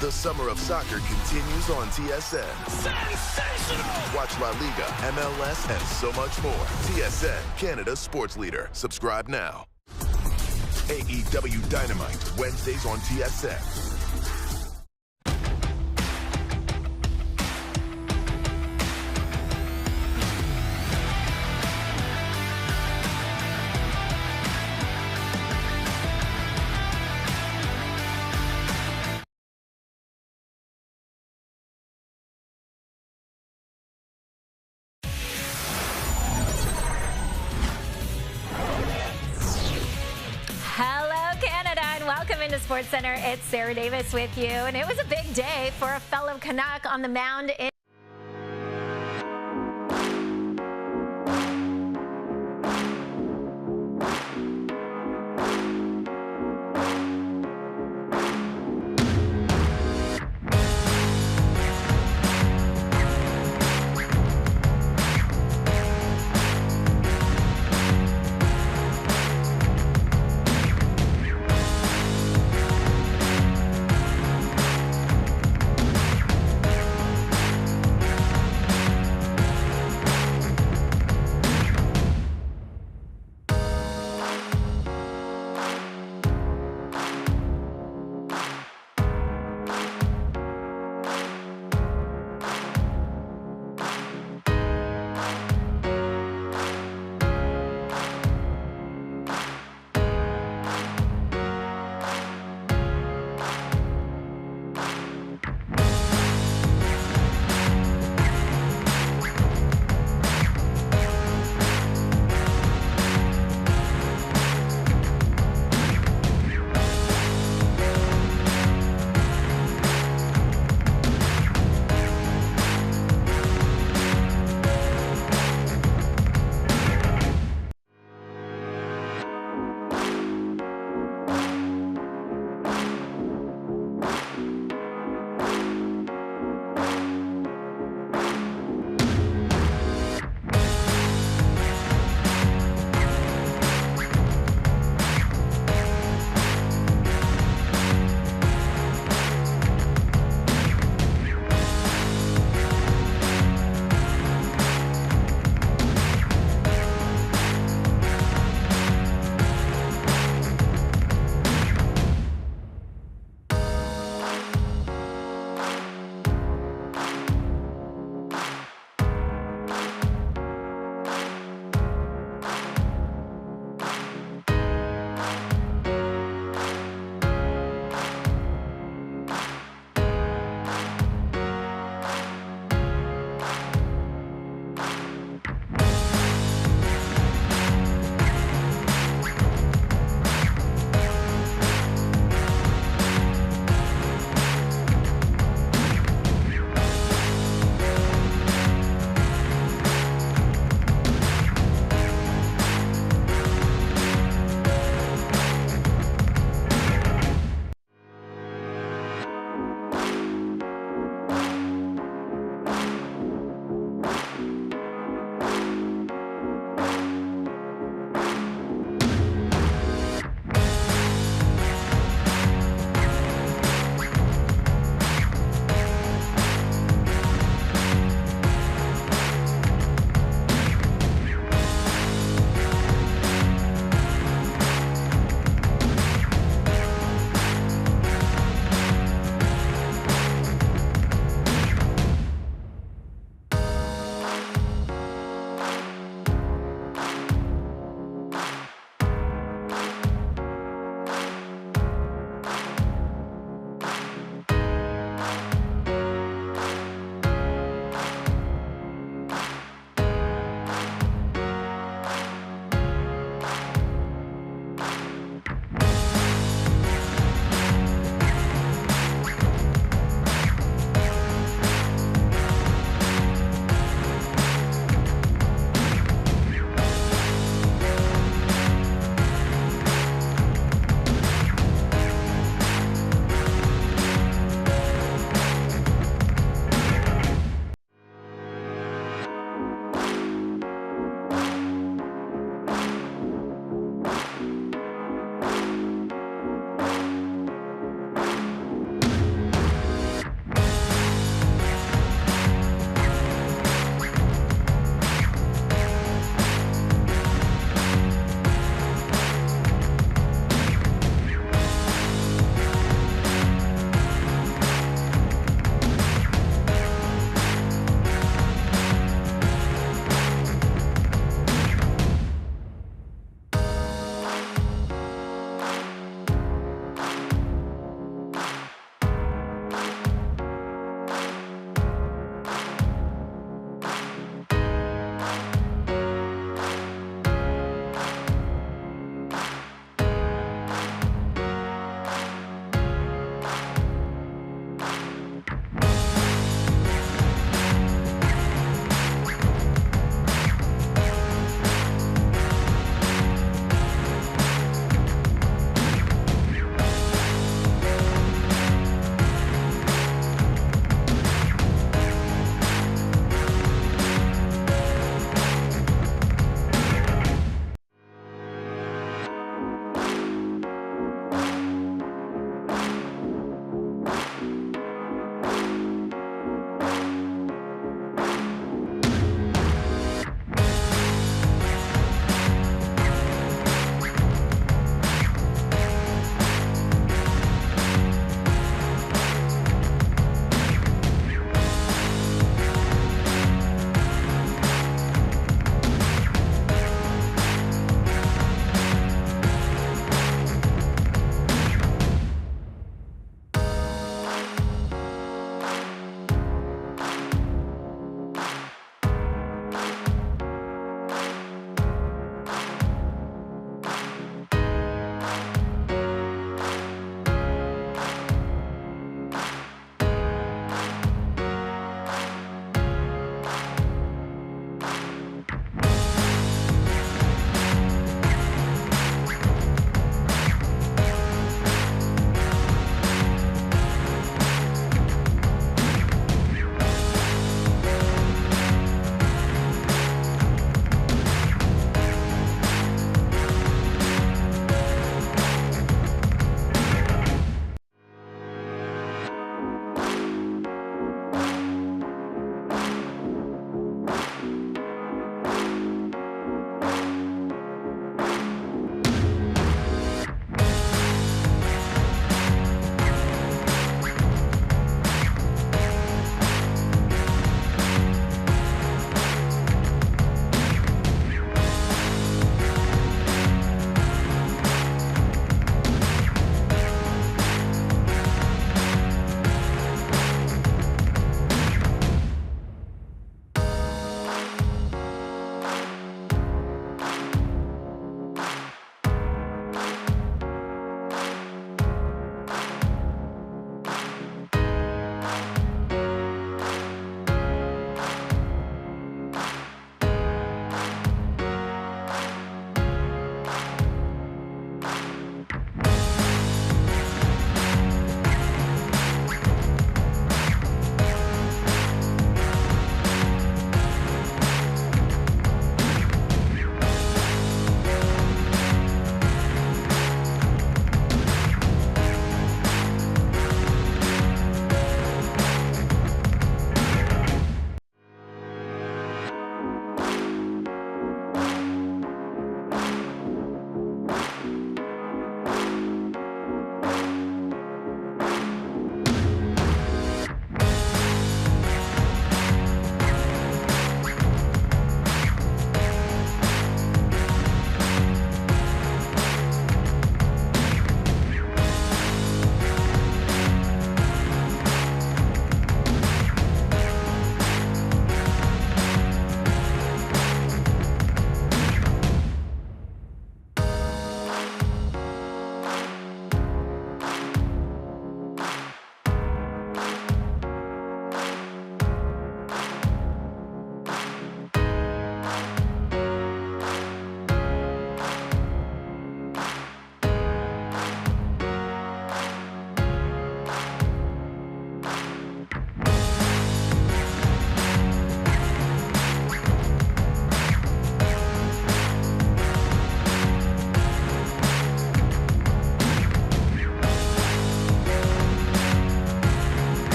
The summer of soccer continues on TSN. Sensational! Watch La Liga, MLS, and so much more. TSN, Canada's sports leader. Subscribe now. AEW Dynamite, Wednesdays on TSN. Welcome into SportsCenter. It's Sarah Davis with you. And it was a big day for a fellow Canuck on the mound in